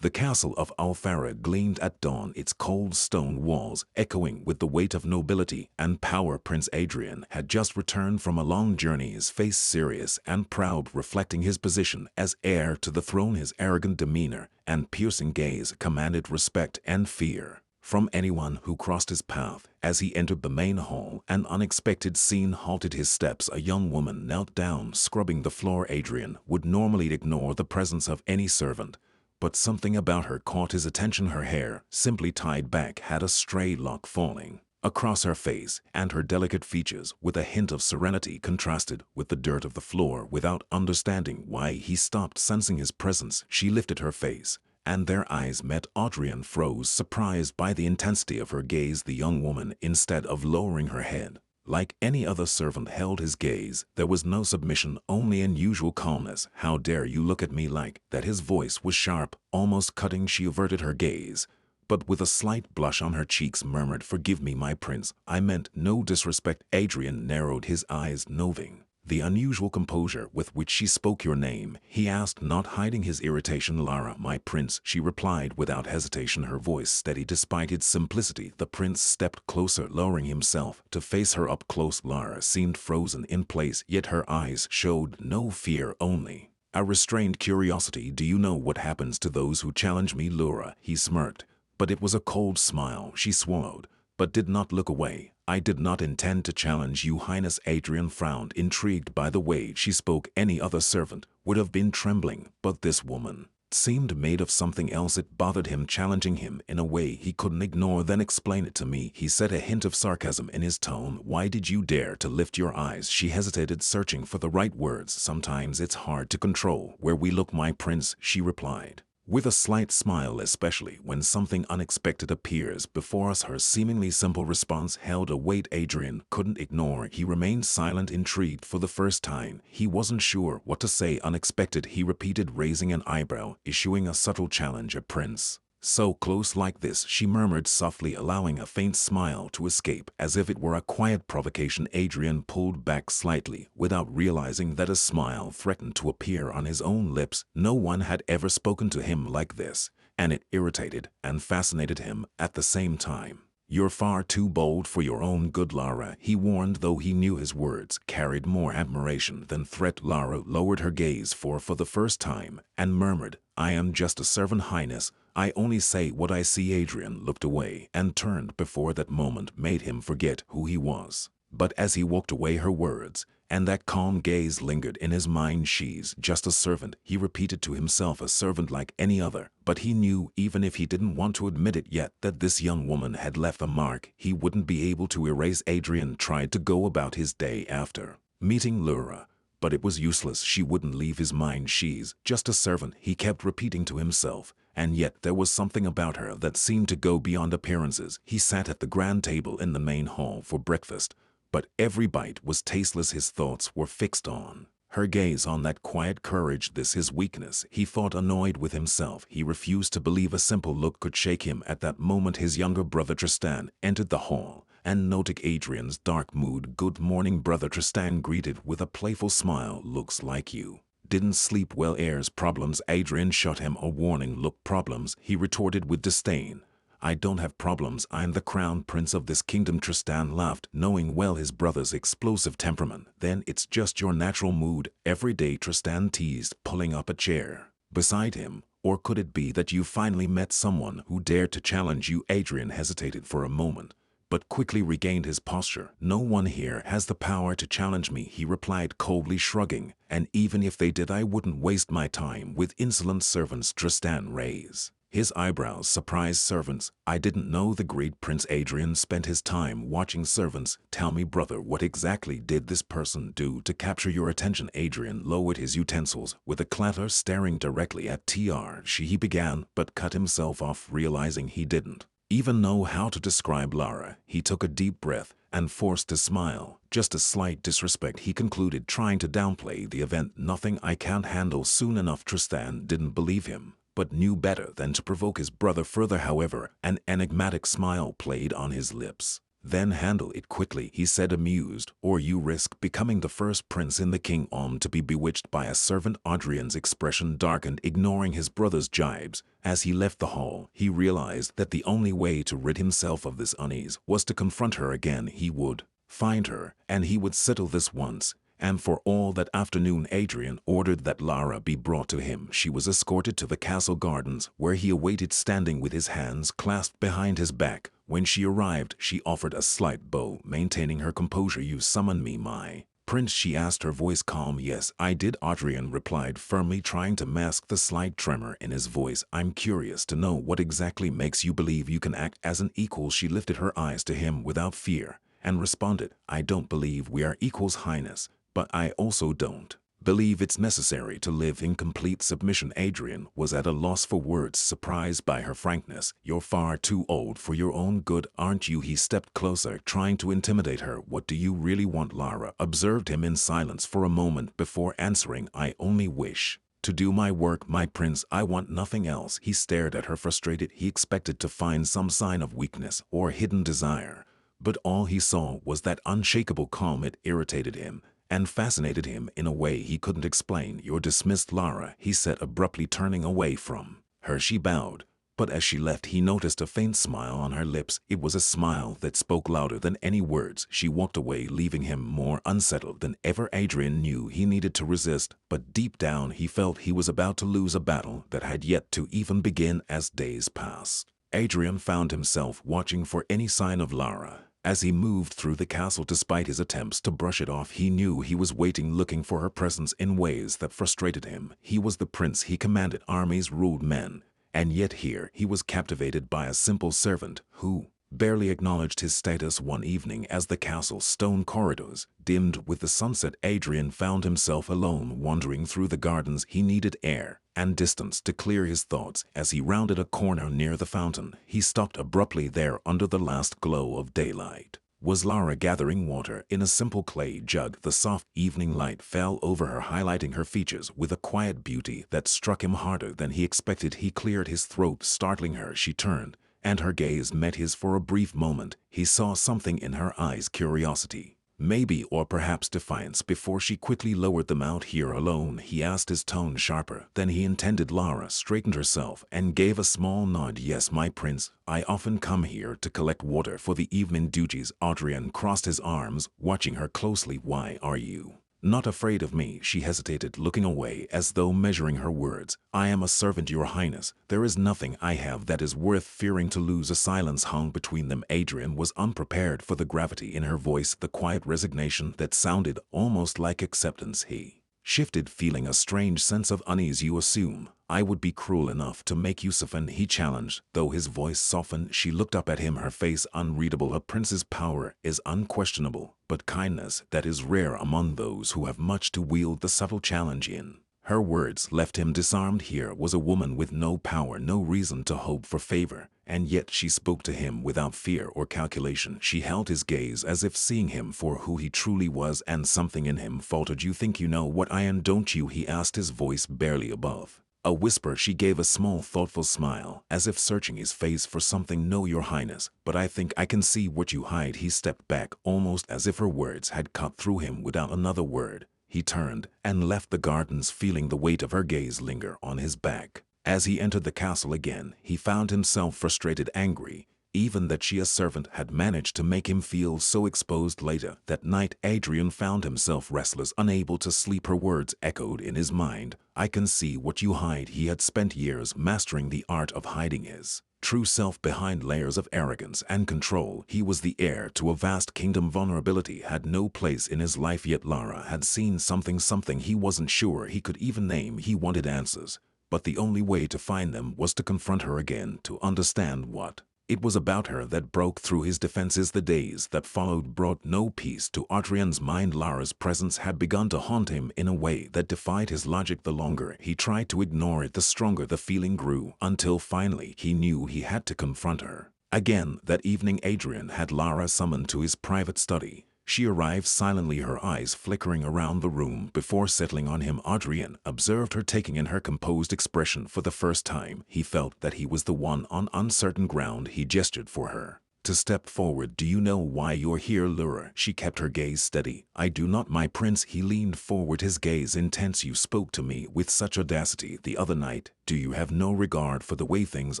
The castle of Althara gleamed at dawn, its cold stone walls echoing with the weight of nobility and power. Prince Adrien had just returned from a long journey, his face serious and proud, reflecting his position as heir to the throne. His arrogant demeanor and piercing gaze commanded respect and fear from anyone who crossed his path. As he entered the main hall, an unexpected scene halted his steps. A young woman knelt down, scrubbing the floor. Adrien would normally ignore the presence of any servant, but something about her caught his attention. Her hair, simply tied back, had a stray lock falling across her face, and her delicate features, with a hint of serenity, contrasted with the dirt of the floor. Without understanding why he stopped, sensing his presence, she lifted her face, and their eyes met. Adrien froze, surprised by the intensity of her gaze. The young woman, instead of lowering her head like any other servant, held his gaze. There was no submission, only unusual calmness. "How dare you look at me like that?" His voice was sharp, almost cutting. She averted her gaze, but with a slight blush on her cheeks murmured, "Forgive me, my prince. I meant no disrespect." Adrien narrowed his eyes, noting the unusual composure with which she spoke. "Your name?" he asked, not hiding his irritation. "Lara, my prince," she replied without hesitation, her voice steady despite its simplicity. The prince stepped closer, lowering himself to face her up close. Lara seemed frozen in place, yet her eyes showed no fear, only a restrained curiosity. "Do you know what happens to those who challenge me, Lara?" He smirked, but it was a cold smile. She swallowed, but did not look away. "I did not intend to challenge you, Highness." Adrien frowned, intrigued by the way she spoke. Any other servant would have been trembling, but this woman seemed made of something else. It bothered him, challenging him in a way he couldn't ignore. "Then explain it to me," he said, a hint of sarcasm in his tone. "Why did you dare to lift your eyes?" She hesitated, searching for the right words. "Sometimes it's hard to control where we look, my prince," she replied, with a slight smile, "especially when something unexpected appears before us." Her seemingly simple response held a weight Adrien couldn't ignore. He remained silent, intrigued. For the first time, he wasn't sure what to say. "Unexpected," he repeated, raising an eyebrow, issuing a subtle challenge. "A prince so close like this," she murmured softly, allowing a faint smile to escape, as if it were a quiet provocation. Adrien pulled back slightly, without realizing that a smile threatened to appear on his own lips. No one had ever spoken to him like this, and it irritated and fascinated him at the same time. "You're far too bold for your own good, Lara," he warned, though he knew his words carried more admiration than threat. Lara lowered her gaze for the first time and murmured, "I am just a servant, Highness. I only say what I see." Adrien looked away and turned before that moment made him forget who he was. But as he walked away, her words and that calm gaze lingered in his mind. "She's just a servant," he repeated to himself, "a servant like any other." But he knew, even if he didn't want to admit it yet, that this young woman had left a mark he wouldn't be able to erase. Adrien tried to go about his day after meeting Lara, but it was useless. She wouldn't leave his mind. "She's just a servant," he kept repeating to himself, and yet there was something about her that seemed to go beyond appearances. He sat at the grand table in the main hall for breakfast, but every bite was tasteless. His thoughts were fixed on her gaze, on that quiet courage. This his weakness, he thought, annoyed with himself. He refused to believe a simple look could shake him. At that moment his younger brother Tristan entered the hall, and noting Adrien's dark mood, "Good morning, brother," Tristan greeted with a playful smile. "Looks like you didn't sleep well." "Heirs problems." Adrien shot him a warning look. "Problems?" he retorted with disdain. "I don't have problems. I'm the crown prince of this kingdom." Tristan laughed, knowing well his brother's explosive temperament. "Then it's just your natural mood every day," Tristan teased, pulling up a chair beside him. "Or could it be that you finally met someone who dared to challenge you?" Adrien hesitated for a moment, but quickly regained his posture. "No one here has the power to challenge me," he replied, coldly shrugging. "And even if they did, I wouldn't waste my time with insolent servants." Tristan raised his eyebrows. "Surprise servants? I didn't know." The great Prince Adrien spent his time watching servants. "Tell me, brother, what exactly did this person do to capture your attention?" Adrien lowered his utensils with a clatter, staring directly at he began, but cut himself off, realizing he didn't even know how to describe Lara. He took a deep breath and forced a smile. "Just a slight disrespect," he concluded, trying to downplay the event. "Nothing I can't handle soon enough." Tristan didn't believe him, but knew better than to provoke his brother further. However, an enigmatic smile played on his lips. Then handle it quickly, he said amused, or you risk becoming the first prince in the kingdom to be bewitched by a servant. Adrien's expression darkened, ignoring his brother's jibes. As he left the hall, he realized that the only way to rid himself of this unease was to confront her again. He would find her, and he would settle this once and for all. That afternoon, Adrien ordered that Lara be brought to him. She was escorted to the castle gardens, where he awaited, standing with his hands clasped behind his back. When she arrived, she offered a slight bow, maintaining her composure. "You summoned me, my prince?" she asked, her voice calm. "Yes, I did," Adrien replied firmly, trying to mask the slight tremor in his voice. "I'm curious to know what exactly makes you believe you can act as an equal." She lifted her eyes to him without fear and responded, "I don't believe we are equals, Highness, but I also don't believe it's necessary to live in complete submission." Adrien was at a loss for words, surprised by her frankness. "You're far too old for your own good, aren't you?" He stepped closer, trying to intimidate her. "What do you really want?" Lara observed him in silence for a moment before answering, "I only wish to do my work, my prince. I want nothing else." He stared at her, frustrated. He expected to find some sign of weakness or hidden desire, but all he saw was that unshakable calm. It irritated him and fascinated him in a way he couldn't explain. "You're dismissed, Lara," he said abruptly, turning away from her. She bowed, but as she left, he noticed a faint smile on her lips. It was a smile that spoke louder than any words. She walked away, leaving him more unsettled than ever. Adrien knew he needed to resist, but deep down he felt he was about to lose a battle that had yet to even begin. As days passed, Adrien found himself watching for any sign of Lara as he moved through the castle. Despite his attempts to brush it off, he knew he was waiting, looking for her presence in ways that frustrated him. He was the prince, he commanded armies, ruled men, and yet here he was captivated by a simple servant who barely acknowledged his status. One evening, as the castle's stone corridors dimmed with the sunset, Adrien found himself alone, wandering through the gardens. He needed air and distance to clear his thoughts. As he rounded a corner near the fountain, he stopped abruptly. There, under the last glow of daylight, was Lara gathering water in a simple clay jug. The soft evening light fell over her, highlighting her features with a quiet beauty that struck him harder than he expected. He cleared his throat, startling her. She turned, and her gaze met his for a brief moment. He saw something in her eyes, curiosity, maybe, or perhaps defiance, before she quickly lowered them. "Out here alone?" he asked, his tone sharper than he intended. Lara straightened herself and gave a small nod. "Yes, my prince. I often come here to collect water for the evening duties." Adrien crossed his arms, watching her closely. "Why are you not afraid of me?" She hesitated, looking away as though measuring her words. "I am a servant, your highness. There is nothing I have that is worth fearing to lose." A silence hung between them. Adrien was unprepared for the gravity in her voice, the quiet resignation that sounded almost like acceptance. He shifted, feeling a strange sense of unease. "You assume I would be cruel enough to make use of?" And he challenged, though his voice softened. She looked up at him, her face unreadable. "A prince's power is unquestionable, but kindness, that is rare among those who have much to wield." The subtle challenge in her words left him disarmed. Here was a woman with no power, no reason to hope for favor, and yet she spoke to him without fear or calculation. She held his gaze as if seeing him for who he truly was, and something in him faltered. "You think you know what I am, don't you?" he asked, his voice barely above a whisper. She gave a small, thoughtful smile, as if searching his face for something. "No, your highness, but I think I can see what you hide." He stepped back, almost as if her words had cut through him. Without another word, he turned and left the gardens, feeling the weight of her gaze linger on his back. As he entered the castle again, he found himself frustrated, angry, even that she, a servant, had managed to make him feel so exposed. Later that night, Adrien found himself restless, unable to sleep. Her words echoed in his mind. "I can see what you hide." He had spent years mastering the art of hiding his true self behind layers of arrogance and control. He was the heir to a vast kingdom. Vulnerability had no place in his life. Yet Lara had seen something he wasn't sure he could even name. He wanted answers, but the only way to find them was to confront her again, to understand what it was about her that broke through his defenses. The days that followed brought no peace to Adrien's mind. Lara's presence had begun to haunt him in a way that defied his logic. The longer he tried to ignore it, the stronger the feeling grew, until finally he knew he had to confront her. Again, that evening, Adrien had Lara summoned to his private study. She arrived silently, her eyes flickering around the room before settling on him. Adrien observed her, taking in her composed expression for the first time. He felt that he was the one on uncertain ground. He gestured for her to step forward. Do you know why you're here, Lara? She kept her gaze steady. I do not, my prince. He leaned forward, his gaze intense. You spoke to me with such audacity the other night. Do you have no regard for the way things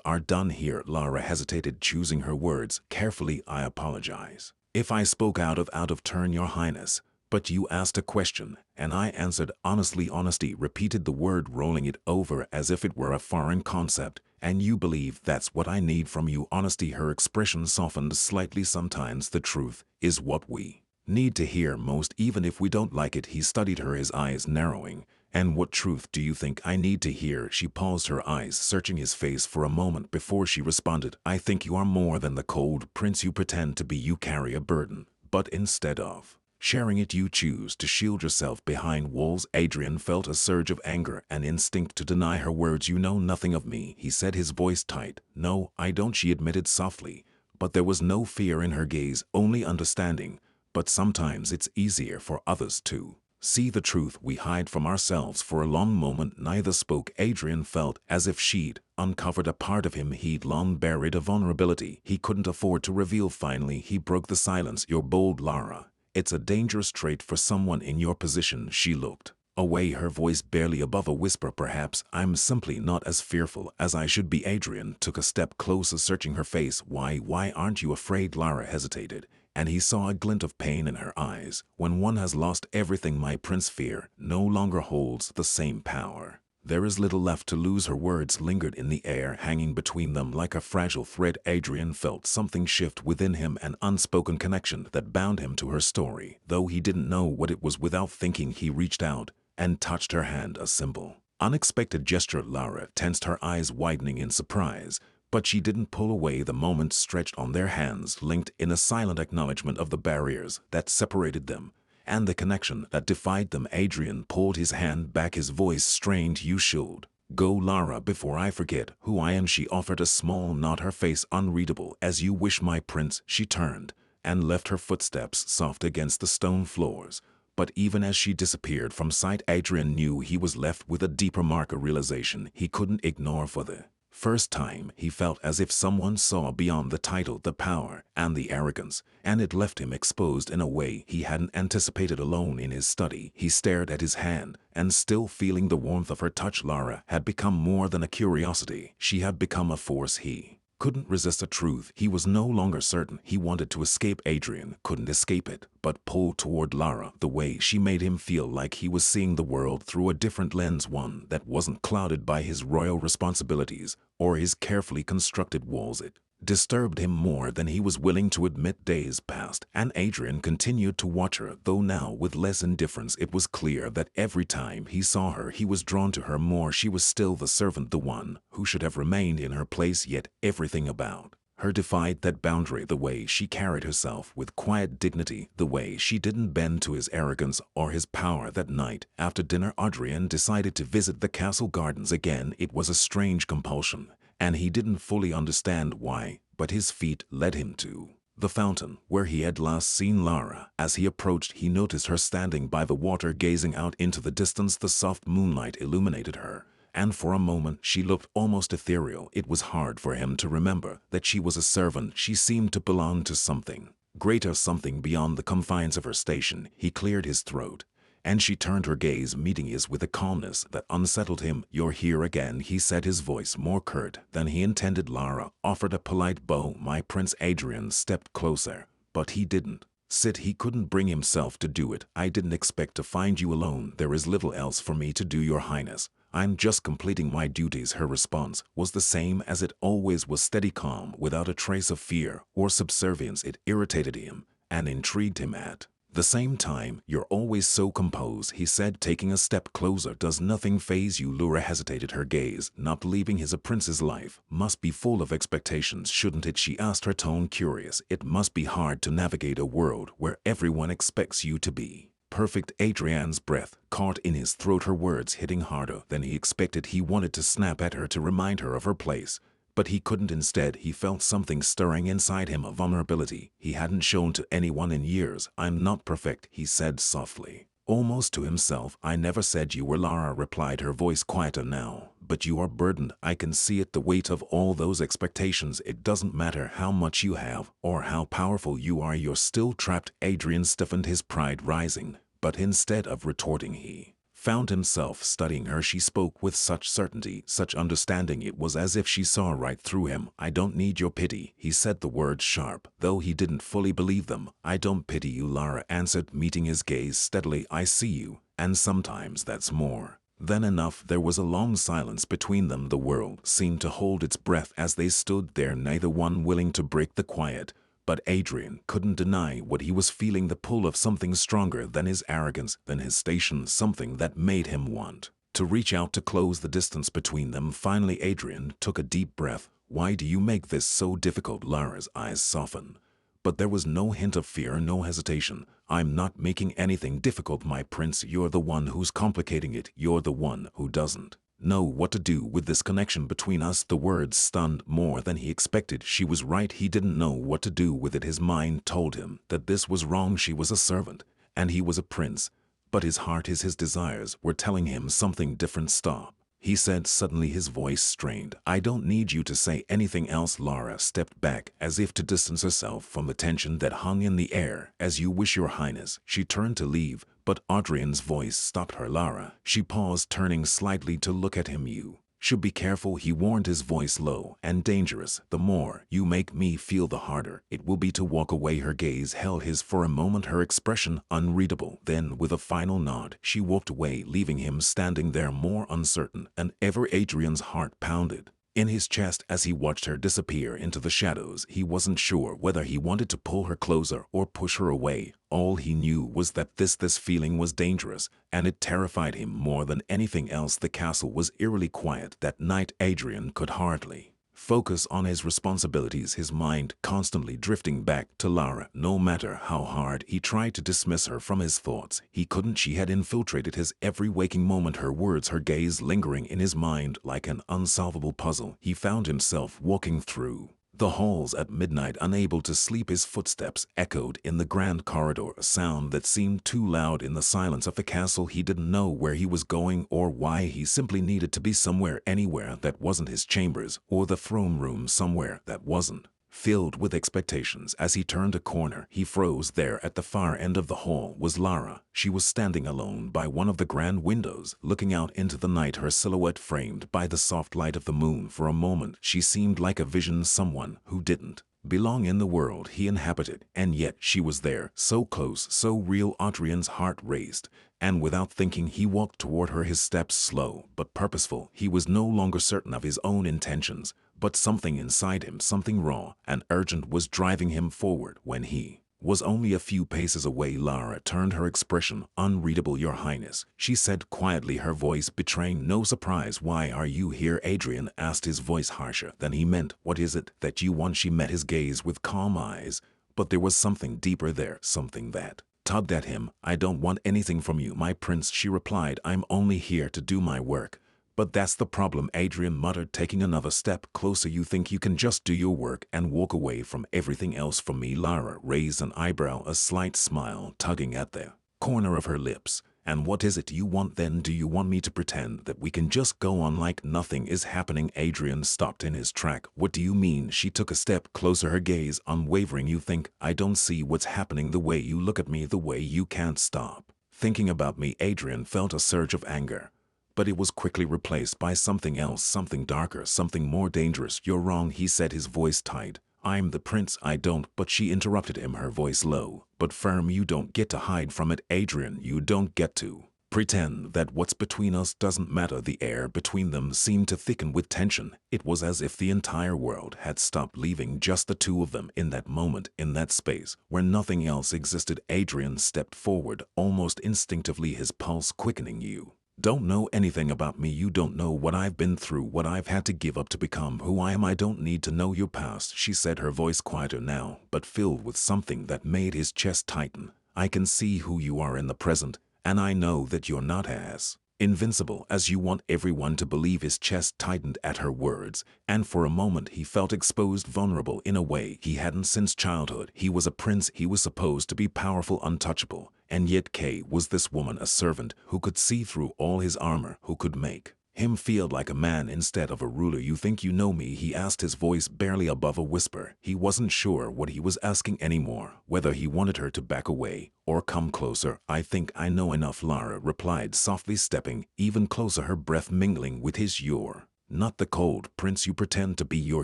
are done here? Lara hesitated, choosing her words carefully. I apologize if I spoke out of turn, your highness. But you asked a question, and I answered honestly. Honesty, repeated the word, rolling it over as if it were a foreign concept. And you believe that's what I need from you? Honesty. Her expression softened slightly. Sometimes the truth is what we need to hear most, even if we don't like it. He studied her, his eyes narrowing. And what truth do you think I need to hear? She paused, her eyes searching his face for a moment before she responded. I think you are more than the cold prince you pretend to be. You carry a burden, but instead of sharing it, you choose to shield yourself behind walls. Adrien felt a surge of anger, an instinct to deny her words. You know nothing of me, he said, his voice tight. No, I don't, she admitted softly, but there was no fear in her gaze, only understanding. But sometimes it's easier for others to see the truth we hide from ourselves. For a long moment neither spoke. Adrien felt as if she'd uncovered a part of him he'd long buried, a vulnerability he couldn't afford to reveal. Finally he broke the silence. You're bold, Lara. It's a dangerous trait for someone in your position. She looked away, her voice barely above a whisper. Perhaps I'm simply not as fearful as I should be. Adrien took a step closer, searching her face. Why aren't you afraid? Lara hesitated, and he saw a glint of pain in her eyes. When one has lost everything, my prince, fear no longer holds the same power. There is little left to lose. Her words lingered in the air, hanging between them like a fragile thread. Adrien felt something shift within him, an unspoken connection that bound him to her story. Though he didn't know what it was, without thinking he reached out and touched her hand, a simple, unexpected gesture. Lara tensed, her eyes widening in surprise, but she didn't pull away. The moment stretched on, their hands linked in a silent acknowledgement of the barriers that separated them and the connection that defied them. Adrien pulled his hand back, his voice strained. You should go, Lara, before I forget who I am. She offered a small nod, her face unreadable. As you wish, my prince. She turned and left, her footsteps soft against the stone floors. But even as she disappeared from sight, Adrien knew he was left with a deeper mark, a realization he couldn't ignore. For the first time he felt as if someone saw beyond the title, the power, and the arrogance, and it left him exposed in a way he hadn't anticipated. Alone in his study, he stared at his hand, and still feeling the warmth of her touch, Lara had become more than a curiosity. She had become a force he couldn't resist, a truth he was no longer certain he wanted to escape. Adrien couldn't escape it, but pulled toward Lara. The way she made him feel like he was seeing the world through a different lens, one that wasn't clouded by his royal responsibilities or his carefully constructed walls. It disturbed him more than he was willing to admit. Days passed, and Adrien continued to watch her, though now with less indifference. It was clear that every time he saw her, he was drawn to her more. She was still the servant, the one who should have remained in her place, yet everything about her defied that boundary. The way she carried herself with quiet dignity, the way she didn't bend to his arrogance or his power. That night, after dinner, Adrien decided to visit the castle gardens again. It was a strange compulsion, and he didn't fully understand why, but his feet led him to the fountain where he had last seen Lara. As he approached, he noticed her standing by the water, gazing out into the distance. The soft moonlight illuminated her, and for a moment she looked almost ethereal. It was hard for him to remember that she was a servant. She seemed to belong to something greater, something beyond the confines of her station. He cleared his throat, and she turned her gaze, meeting his with a calmness that unsettled him. You're here again, he said, his voice more curt than he intended. Lara offered a polite bow. My prince. Adrien stepped closer, but he didn't sit. He couldn't bring himself to do it. I didn't expect to find you alone. There is little else for me to do, your highness. I'm just completing my duties. Her response was the same as it always was, steady, calm, without a trace of fear or subservience. It irritated him and intrigued him at the same time. You're always so composed, he said, taking a step closer. Does nothing faze you? Lara hesitated, her gaze not believing his. A prince's life must be full of expectations, shouldn't it? She asked, her tone curious. It must be hard to navigate a world where everyone expects you to be perfect. Adrien's breath caught in his throat, her words hitting harder than he expected. He wanted to snap at her, to remind her of her place, but he couldn't. Instead, he felt something stirring inside him, a vulnerability he hadn't shown to anyone in years. I'm not perfect, he said softly, almost to himself. I never said you were, Lara replied, her voice quieter now, But you are burdened. I can see it, the weight of all those expectations. It doesn't matter how much you have or how powerful you are, you're still trapped. Adrien stiffened, his pride rising, but instead of retorting he found himself studying her. She spoke with such certainty, such understanding, it was as if she saw right through him. I don't need your pity, he said the words sharp, though he didn't fully believe them. I don't pity you, Lara answered, meeting his gaze steadily. I see you, and sometimes that's more than enough. There was a long silence between them. The world seemed to hold its breath as they stood there, neither one willing to break the quiet. But Adrien couldn't deny what he was feeling, the pull of something stronger than his arrogance, than his station, something that made him want to reach out to close the distance between them. Finally, Adrien took a deep breath. Why do you make this so difficult? Lara's eyes softened, but there was no hint of fear, no hesitation. I'm not making anything difficult, my prince. You're the one who's complicating it. You're the one who doesn't know what to do with this connection between us. The words stunned more than he expected. She was right. He didn't know what to do with it. His mind told him that this was wrong. She was a servant, and he was a prince. But his heart, his desires were telling him something different. Stop, he said suddenly, his voice strained. I don't need you to say anything else. Lara stepped back as if to distance herself from the tension that hung in the air. As you wish, your highness. She turned to leave, but Adrien's voice stopped her. Lara. She paused, turning slightly to look at him. You should be careful, he warned, his voice low and dangerous. The more you make me feel, the harder it will be to walk away. Her gaze held his for a moment, her expression unreadable. Then, with a final nod, she walked away, leaving him standing there more uncertain than ever. Adrien's heart pounded in his chest as he watched her disappear into the shadows. He wasn't sure whether he wanted to pull her closer or push her away. All he knew was that this feeling was dangerous, and it terrified him more than anything else. The castle was eerily quiet that night. Adrien could hardly focus on his responsibilities, his mind constantly drifting back to Lara. No matter how hard he tried to dismiss her from his thoughts, he couldn't. She had infiltrated his every waking moment, her words, her gaze lingering in his mind like an unsolvable puzzle. He found himself walking through the halls at midnight, unable to sleep. His footsteps echoed in the grand corridor, a sound that seemed too loud in the silence of the castle. He didn't know where he was going or why. He simply needed to be somewhere, anywhere that wasn't his chambers or the throne room, somewhere that wasn't filled with expectations. As he turned a corner, he froze. There at the far end of the hall was Lara. She was standing alone by one of the grand windows, looking out into the night, her silhouette framed by the soft light of the moon. For a moment, she seemed like a vision, someone who didn't belong in the world he inhabited, and yet she was there, so close, so real. Adrien's heart raced, and without thinking he walked toward her, his steps slow but purposeful. He was no longer certain of his own intentions, but something inside him, something raw and urgent, was driving him forward. When he was only a few paces away, Lara turned, her expression unreadable. Your highness, she said quietly, her voice betraying no surprise. Why are you here? Adrien asked, his voice harsher than he meant. What is it that you want? She met his gaze with calm eyes, but there was something deeper there, something that tugged at him. I don't want anything from you, my prince, she replied. I'm only here to do my work. But that's the problem, Adrien muttered, taking another step closer. You think you can just do your work and walk away from everything else from me? Lara raised an eyebrow, a slight smile tugging at the corner of her lips. And what is it you want then? Do you want me to pretend that we can just go on like nothing is happening? Adrien stopped in his track. What do you mean? She took a step closer, her gaze unwavering. You think I don't see what's happening? The way you look at me, the way you can't stop thinking about me. Adrien felt a surge of anger, but it was quickly replaced by something else, something darker, something more dangerous. You're wrong, he said, his voice tight. I'm the prince. I don't. But she interrupted him, her voice low but firm. You don't get to hide from it, Adrien. You don't get to pretend that what's between us doesn't matter. The air between them seemed to thicken with tension. It was as if the entire world had stopped, leaving just the two of them in that moment, in that space where nothing else existed. Adrien stepped forward, almost instinctively, his pulse quickening. You don't know anything about me. You don't know what I've been through, what I've had to give up to become who I am. I don't need to know your past, she said, her voice quieter now, but filled with something that made his chest tighten. I can see who you are in the present, and I know that you're not as invincible as you want everyone to believe. His chest tightened at her words, and for a moment he felt exposed, vulnerable in a way he hadn't since childhood. He was a prince, he was supposed to be powerful, untouchable, and yet Kay was this woman, a servant who could see through all his armor, who could make him feel like a man instead of a ruler. You think you know me? He asked, his voice barely above a whisper. He wasn't sure what he was asking anymore, whether he wanted her to back away or come closer. I think I know enough, Lara replied softly, stepping even closer, her breath mingling with his. You're not the cold prince you pretend to be. You're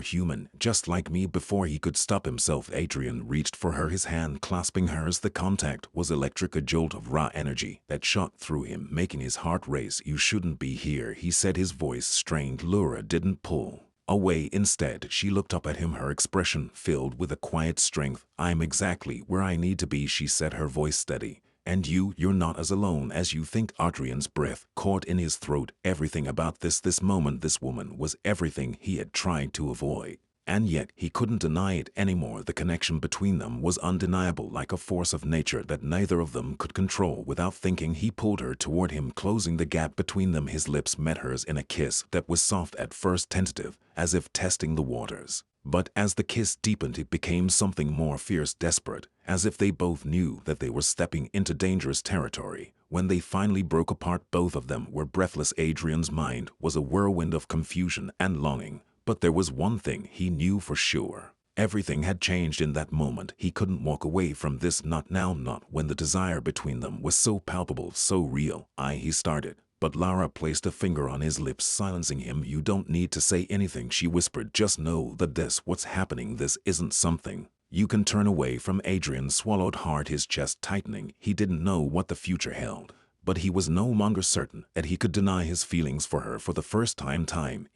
human, just like me. Before he could stop himself, Adrien reached for her, his hand clasping hers. The contact was electric, a jolt of raw energy that shot through him, making his heart race. You shouldn't be here, he said, his voice strained. Lara didn't pull away. Instead, she looked up at him, her expression filled with a quiet strength. I'm exactly where I need to be, she said, her voice steady. And you're not as alone as you think. Adrien's breath caught in his throat. Everything about this moment, this woman, was everything he had tried to avoid. And yet he couldn't deny it anymore. The connection between them was undeniable, like a force of nature that neither of them could control. Without thinking, he pulled her toward him, closing the gap between them. His lips met hers in a kiss that was soft at first, tentative, as if testing the waters. But as the kiss deepened, it became something more fierce, desperate, as if they both knew that they were stepping into dangerous territory. When they finally broke apart, both of them were breathless. Adrien's mind was a whirlwind of confusion and longing. But there was one thing he knew for sure. Everything had changed in that moment. He couldn't walk away from this, not now, not when the desire between them was so palpable, so real. He started. But Lara placed a finger on his lips, silencing him. You don't need to say anything, she whispered. Just know that what's happening, this isn't something you can turn away from. Adrien swallowed hard, his chest tightening. He didn't know what the future held, but he was no longer certain that he could deny his feelings for her. For the first time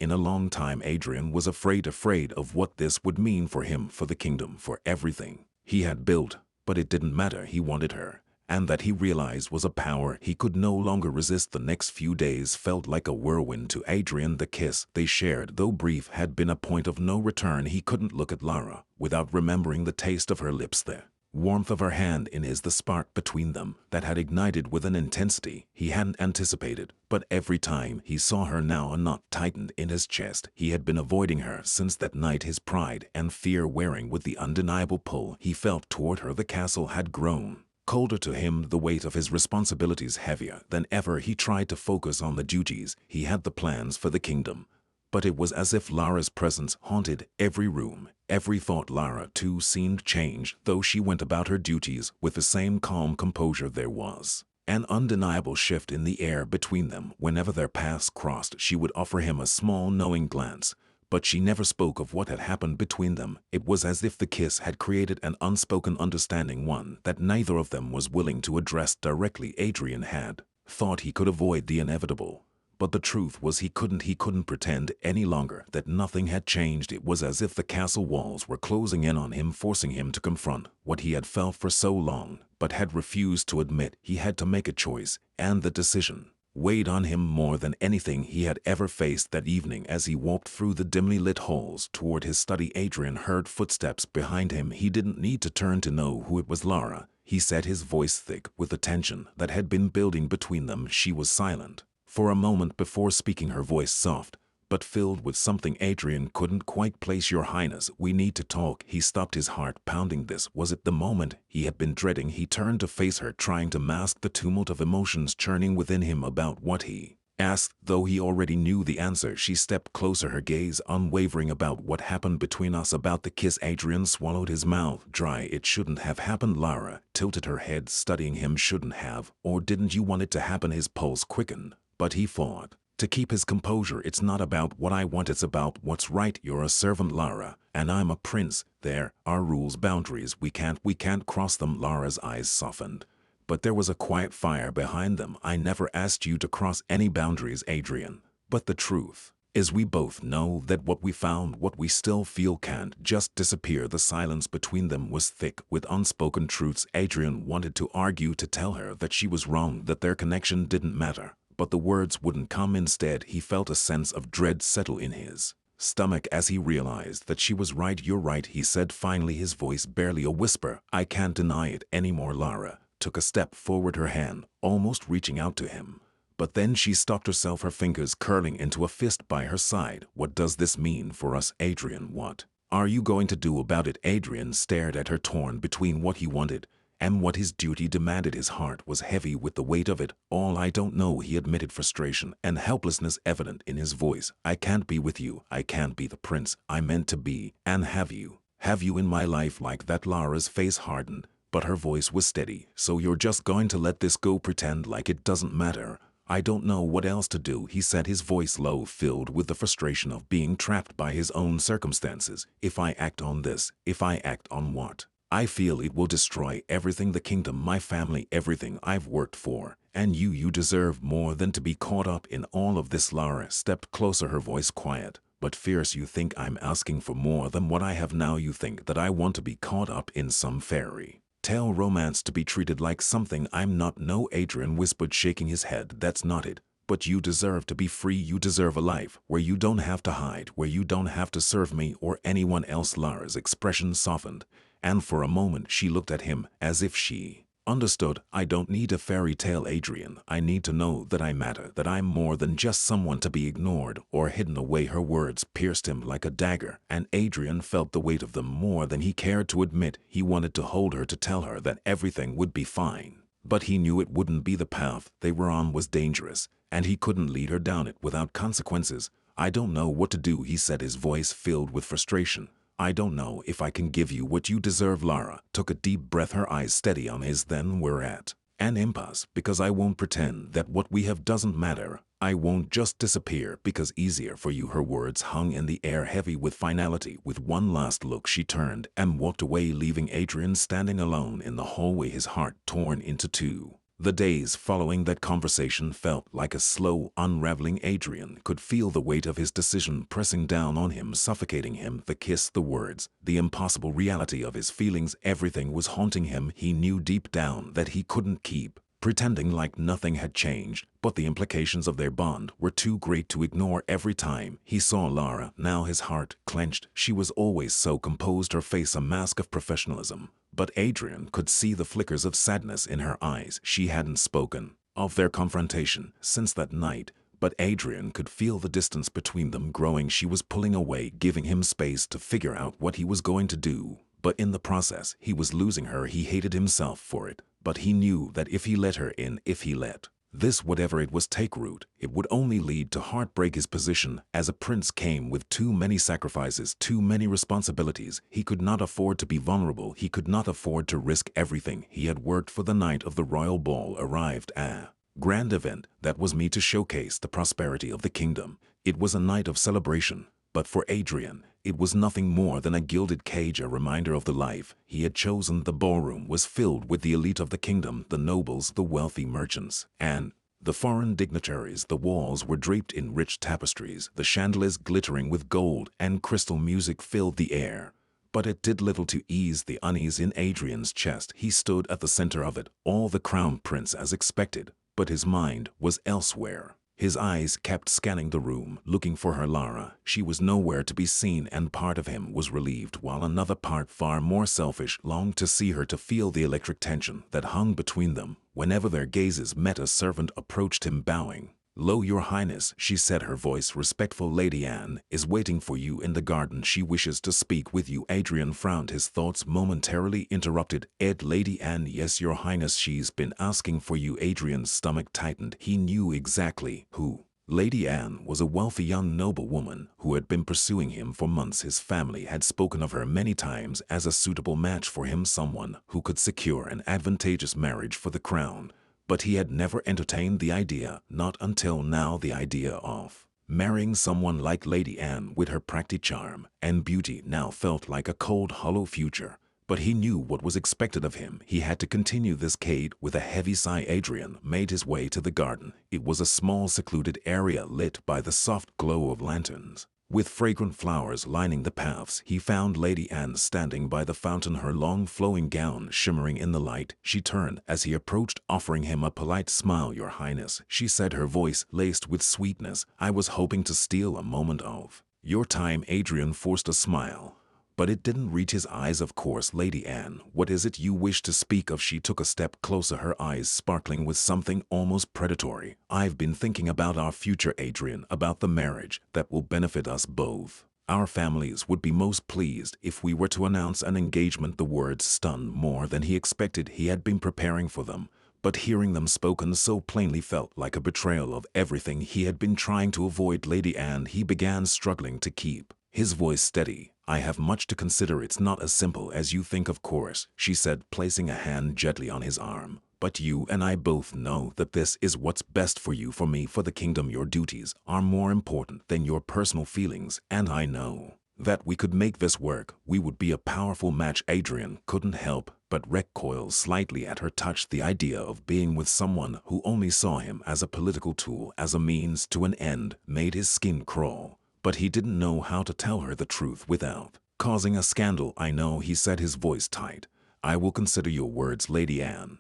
in a long time, Adrien was afraid of what this would mean for him, for the kingdom, for everything he had built. But it didn't matter. He wanted her, and that he realized was a power he could no longer resist. The next few days felt like a whirlwind to Adrien. The kiss they shared, though brief, had been a point of no return. He couldn't look at Lara without remembering the taste of her lips, the warmth of her hand in his, the spark between them that had ignited with an intensity he hadn't anticipated. But every time he saw her now, a knot tightened in his chest. He had been avoiding her since that night, his pride and fear wearing with the undeniable pull he felt toward her. The castle had grown colder to him, the weight of his responsibilities heavier than ever. He tried to focus on the duties he had, the plans for the kingdom. But it was as if Lara's presence haunted every room, every thought. Lara, too, seemed changed, though she went about her duties with the same calm composure. There was an undeniable shift in the air between them. Whenever their paths crossed, she would offer him a small, knowing glance, but she never spoke of what had happened between them. It was as if the kiss had created an unspoken understanding, one that neither of them was willing to address directly. Adrien had thought he could avoid the inevitable, but the truth was he couldn't pretend any longer that nothing had changed. It was as if the castle walls were closing in on him, forcing him to confront what he had felt for so long, but had refused to admit. He had to make a choice, and the decision weighed on him more than anything he had ever faced. That evening, as he walked through the dimly lit halls toward his study, Adrien heard footsteps behind him. He didn't need to turn to know who it was. Lara, he said, his voice thick with the tension that had been building between them. She was silent for a moment before speaking, her voice soft but filled with something Adrien couldn't quite place. Your Highness, we need to talk. He stopped, his heart pounding. This was it, the moment he had been dreading. He turned to face her, trying to mask the tumult of emotions churning within him. About what, he asked, though he already knew the answer. She stepped closer, her gaze unwavering. About what happened between us, about the kiss. Adrien swallowed, his mouth dry. It shouldn't have happened. Lara tilted her head, studying him. Shouldn't have, or didn't you want it to happen? His pulse quickened, but he fought to keep his composure. It's not about what I want, it's about what's right. You're a servant, Lara, and I'm a prince. There are rules, boundaries. We can't cross them. Lara's eyes softened, but there was a quiet fire behind them. I never asked you to cross any boundaries, Adrien. But the truth is, we both know that what we found, what we still feel, can't just disappear. The silence between them was thick with unspoken truths. Adrien wanted to argue, to tell her that she was wrong, that their connection didn't matter. But the words wouldn't come. Instead, he felt a sense of dread settle in his stomach as he realized that she was right. You're right, he said finally, his voice barely a whisper. I can't deny it anymore. Lara took a step forward, her hand almost reaching out to him. But then she stopped herself, her fingers curling into a fist by her side. What does this mean for us, Adrien? What are you going to do about it? Adrien stared at her, torn between what he wanted and what his duty demanded. His heart was heavy with the weight of it all. I don't know, he admitted, frustration and helplessness evident in his voice. I can't be with you. I can't be the prince I meant to be and have you in my life like that. Lara's face hardened, but her voice was steady. So you're just going to let this go, pretend like it doesn't matter? I don't know what else to do, he said, his voice low, filled with the frustration of being trapped by his own circumstances. If I act on this, if I act on what I feel, it will destroy everything, the kingdom, my family, everything I've worked for. And you deserve more than to be caught up in all of this. Lara stepped closer, her voice quiet but fierce. You think I'm asking for more than what I have now? You think that I want to be caught up in some fairy tale romance, to be treated like something I'm not? No, Adrien whispered, shaking his head. That's not it. But you deserve to be free. You deserve a life where you don't have to hide, where you don't have to serve me or anyone else. Lara's expression softened, and for a moment she looked at him as if she understood. I don't need a fairy tale, Adrien. I need to know that I matter, that I'm more than just someone to be ignored or hidden away. Her words pierced him like a dagger, and Adrien felt the weight of them more than he cared to admit. He wanted to hold her, to tell her that everything would be fine, but he knew it wouldn't be. The path they were on was dangerous, and he couldn't lead her down it without consequences. I don't know what to do, he said, his voice filled with frustration. I don't know if I can give you what you deserve. Lara took a deep breath, her eyes steady on his. Then we're at an impasse, because I won't pretend that what we have doesn't matter. I won't just disappear because easier for you. Her words hung in the air, heavy with finality. With one last look, she turned and walked away, leaving Adrien standing alone in the hallway, his heart torn into two. The days following that conversation felt like a slow unraveling. Adrien could feel the weight of his decision pressing down on him, suffocating him. The kiss, the words, the impossible reality of his feelings, everything was haunting him. He knew deep down that he couldn't keep pretending like nothing had changed, but the implications of their bond were too great to ignore. Every time he saw Lara, now his heart clenched. She was always so composed, her face a mask of professionalism, but Adrien could see the flickers of sadness in her eyes. She hadn't spoken of their confrontation since that night, but Adrien could feel the distance between them growing. She was pulling away, giving him space to figure out what he was going to do. But in the process, he was losing her. He hated himself for it, but he knew that if he let her in, if he let this, whatever it was, take root, it would only lead to heartbreak. His position as a prince came with too many sacrifices, too many responsibilities. He could not afford to be vulnerable. He could not afford to risk everything he had worked for. The night of the royal ball arrived, a grand event that was meant to showcase the prosperity of the kingdom. It was a night of celebration, but for Adrien, it was nothing more than a gilded cage, a reminder of the life he had chosen. The ballroom was filled with the elite of the kingdom, the nobles, the wealthy merchants, and the foreign dignitaries. The walls were draped in rich tapestries, the chandeliers glittering with gold and crystal. Music filled the air, but it did little to ease the unease in Adrien's chest. He stood at the center of it, all the crown prince as expected, but his mind was elsewhere. His eyes kept scanning the room, looking for her. Lara, she was nowhere to be seen, and part of him was relieved, while another part, far more selfish, longed to see her, to feel the electric tension that hung between them. Whenever their gazes met, a servant approached him, bowing low. Your Highness, she said, her voice respectful, Lady Anne is waiting for you in the garden. She wishes to speak with you. Adrien frowned, his thoughts momentarily interrupted. Lady Anne? Yes, Your Highness, she's been asking for you. Adrien's stomach tightened. He knew exactly who Lady Anne was, a wealthy young noblewoman who had been pursuing him for months. His family had spoken of her many times as a suitable match for him, someone who could secure an advantageous marriage for the crown. But he had never entertained the idea, not until now. The idea of marrying someone like Lady Anne, with her practical charm and beauty, now felt like a cold, hollow future. But he knew what was expected of him. He had to continue this cade. With a heavy sigh, Adrien made his way to the garden. It was a small, secluded area lit by the soft glow of lanterns, with fragrant flowers lining the paths. He found Lady Anne standing by the fountain, her long flowing gown shimmering in the light. She turned as he approached, offering him a polite smile. Your Highness, she said, her voice laced with sweetness, I was hoping to steal a moment of your time. Adrien forced a smile, but it didn't reach his eyes. Of course, Lady Anne, what is it you wish to speak of? She took a step closer, her eyes sparkling with something almost predatory. I've been thinking about our future, Adrien, about the marriage that will benefit us both. Our families would be most pleased if we were to announce an engagement. The words stunned more than he expected. He had been preparing for them, but hearing them spoken so plainly felt like a betrayal of everything he had been trying to avoid. Lady Anne, he began, struggling to keep his voice steady. I have much to consider. It's not as simple as you think, of course, she said, placing a hand gently on his arm. But you and I both know that this is what's best for you, for me, for the kingdom. Your duties are more important than your personal feelings, and I know that we could make this work. We would be a powerful match. Adrien couldn't help but recoil slightly at her touch. The idea of being with someone who only saw him as a political tool, as a means to an end, made his skin crawl. But he didn't know how to tell her the truth without causing a scandal. I know, he said, his voice tight. I will consider your words, Lady Anne,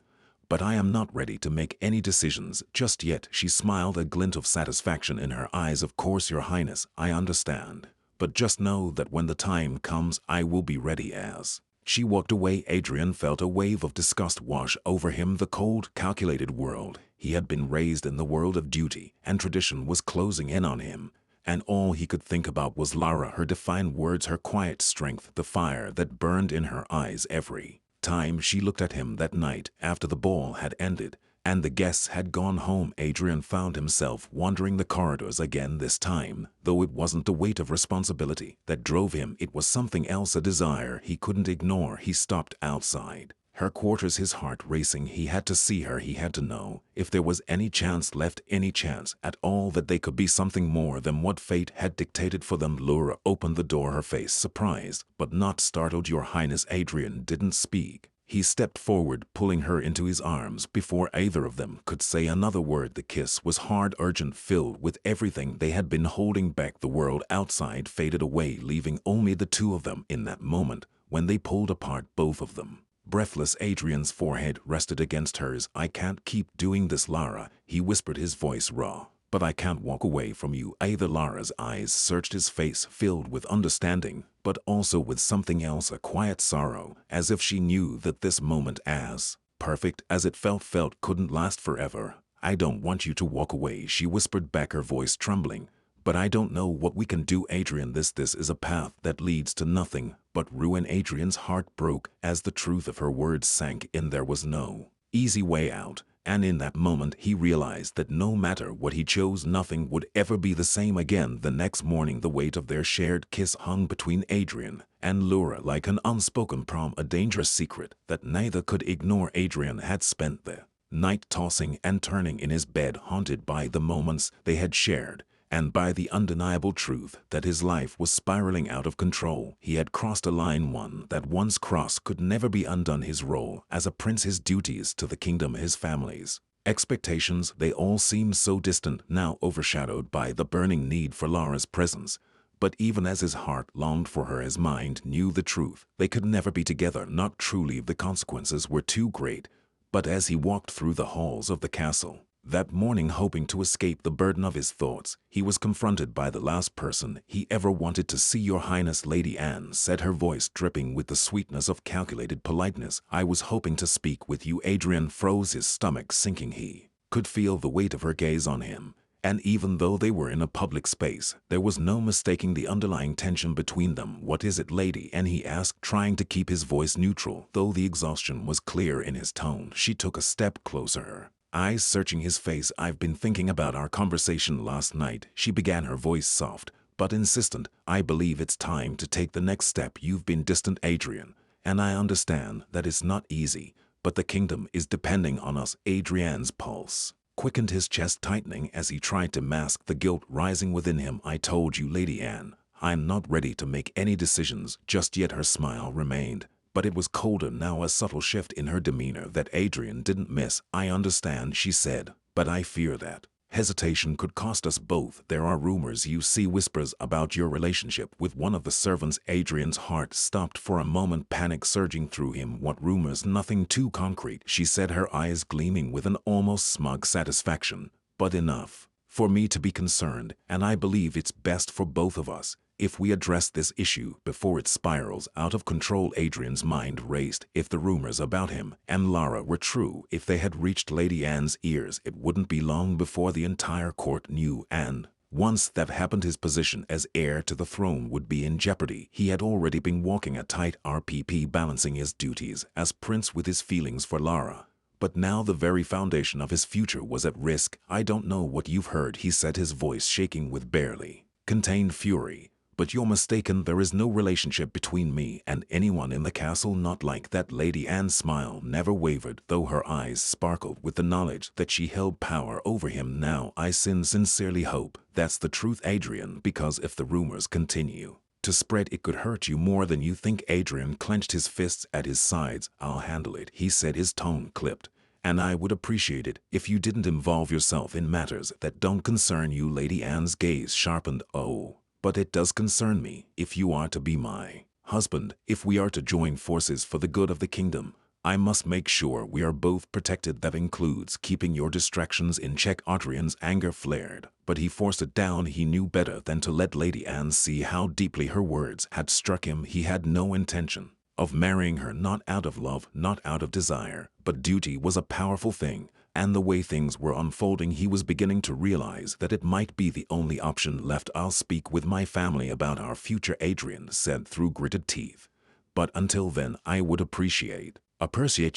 but I am not ready to make any decisions just yet. She smiled, a glint of satisfaction in her eyes. Of course, Your Highness, I understand. But just know that when the time comes, I will be ready. As she walked away, Adrien felt a wave of disgust wash over him. The cold, calculated world he had been raised in, the world of duty and tradition, was closing in on him. And all he could think about was Lara, her defiant words, her quiet strength, the fire that burned in her eyes every time she looked at him. That night, after the ball had ended and the guests had gone home, Adrien found himself wandering the corridors again. This time, though, it wasn't the weight of responsibility that drove him, it was something else, a desire he couldn't ignore. He stopped outside her quarters, his heart racing. He had to see her. He had to know if there was any chance left, any chance at all, that they could be something more than what fate had dictated for them. Laura opened the door, her face surprised but not startled. Your Highness. Adrien didn't speak. He stepped forward, pulling her into his arms before either of them could say another word. The kiss was hard, urgent, filled with everything they had been holding back. The world outside faded away, leaving only the two of them. In that moment, when they pulled apart, both of them breathless, Adrien's forehead rested against hers. I can't keep doing this, Lara, he whispered, his voice raw. But I can't walk away from you either. Lara's eyes searched his face, filled with understanding, but also with something else, a quiet sorrow, as if she knew that this moment, as perfect as it felt couldn't last forever. I don't want you to walk away, she whispered back, her voice trembling. But I don't know what we can do, Adrien. This is a path that leads to nothing but ruin. Adrien's heart broke as the truth of her words sank in. There was no easy way out, and in that moment he realized that no matter what he chose, nothing would ever be the same again. The next morning, the weight of their shared kiss hung between Adrien and Laura like an unspoken prom, a dangerous secret that neither could ignore. Adrien had spent the night tossing and turning in his bed, haunted by the moments they had shared, and by the undeniable truth that his life was spiraling out of control. He had crossed a line, one that once crossed could never be undone. His role as a prince, his duties to the kingdom, his family's expectations, they all seemed so distant now, overshadowed by the burning need for Lara's presence. But even as his heart longed for her, his mind knew the truth. They could never be together, not truly. The consequences were too great. But as he walked through the halls of the castle that morning, hoping to escape the burden of his thoughts, he was confronted by the last person he ever wanted to see. Your Highness. Lady Anne said, her voice dripping with the sweetness of calculated politeness. I was hoping to speak with you. Adrien froze, his stomach sinking. He could feel the weight of her gaze on him, and even though they were in a public space, there was no mistaking the underlying tension between them. What is it, Lady Anne? He asked, trying to keep his voice neutral, though the exhaustion was clear in his tone. She took a step closer, her eyes searching his face. I've been thinking about our conversation last night, she began, her voice soft but insistent. I believe it's time to take the next step. You've been distant, Adrien, and I understand that it's not easy, but the kingdom is depending on us. Adrien's pulse quickened, his chest tightening as he tried to mask the guilt rising within him. I told you, Lady Anne, I'm not ready to make any decisions just yet. Her smile remained, but it was colder now, a subtle shift in her demeanor that Adrien didn't miss. I understand, she said, but I fear that hesitation could cost us both. There are rumors, you see, whispers about your relationship with one of the servants. Adrien's heart stopped for a moment, panic surging through him. What rumors? Nothing too concrete, she said, her eyes gleaming with an almost smug satisfaction, but enough for me to be concerned, and I believe it's best for both of us if we address this issue before it spirals out of control. Adrien's mind raced. If the rumors about him and Lara were true, if they had reached Lady Anne's ears, it wouldn't be long before the entire court knew, and Once that happened, his position as heir to the throne would be in jeopardy. He had already been walking a tight RPP, balancing his duties as prince with his feelings for Lara. But now the very foundation of his future was at risk. "I don't know what you've heard," he said, his voice shaking with barely contained fury. "But you're mistaken. There is no relationship between me and anyone in the castle, not like that." Lady Anne's smile never wavered, though her eyes sparkled with the knowledge that she held power over him now. "I sincerely hope that's the truth, Adrien, because if the rumors continue to spread, it could hurt you more than you think." Adrien clenched his fists at his sides. "I'll handle it," he said, his tone clipped. "And I would appreciate it if you didn't involve yourself in matters that don't concern you." Lady Anne's gaze sharpened. "Oh, but it does concern me. If you are to be my husband, if we are to join forces for the good of the kingdom, I must make sure we are both protected. That includes keeping your distractions in check." Adrien's anger flared, but he forced it down. He knew better than to let Lady Anne see how deeply her words had struck him. He had no intention of marrying her, not out of love, not out of desire, but duty was a powerful thing, and the way things were unfolding, he was beginning to realize that it might be the only option left. "I'll speak with my family about our future," Adrien said through gritted teeth. "But until then, I would appreciate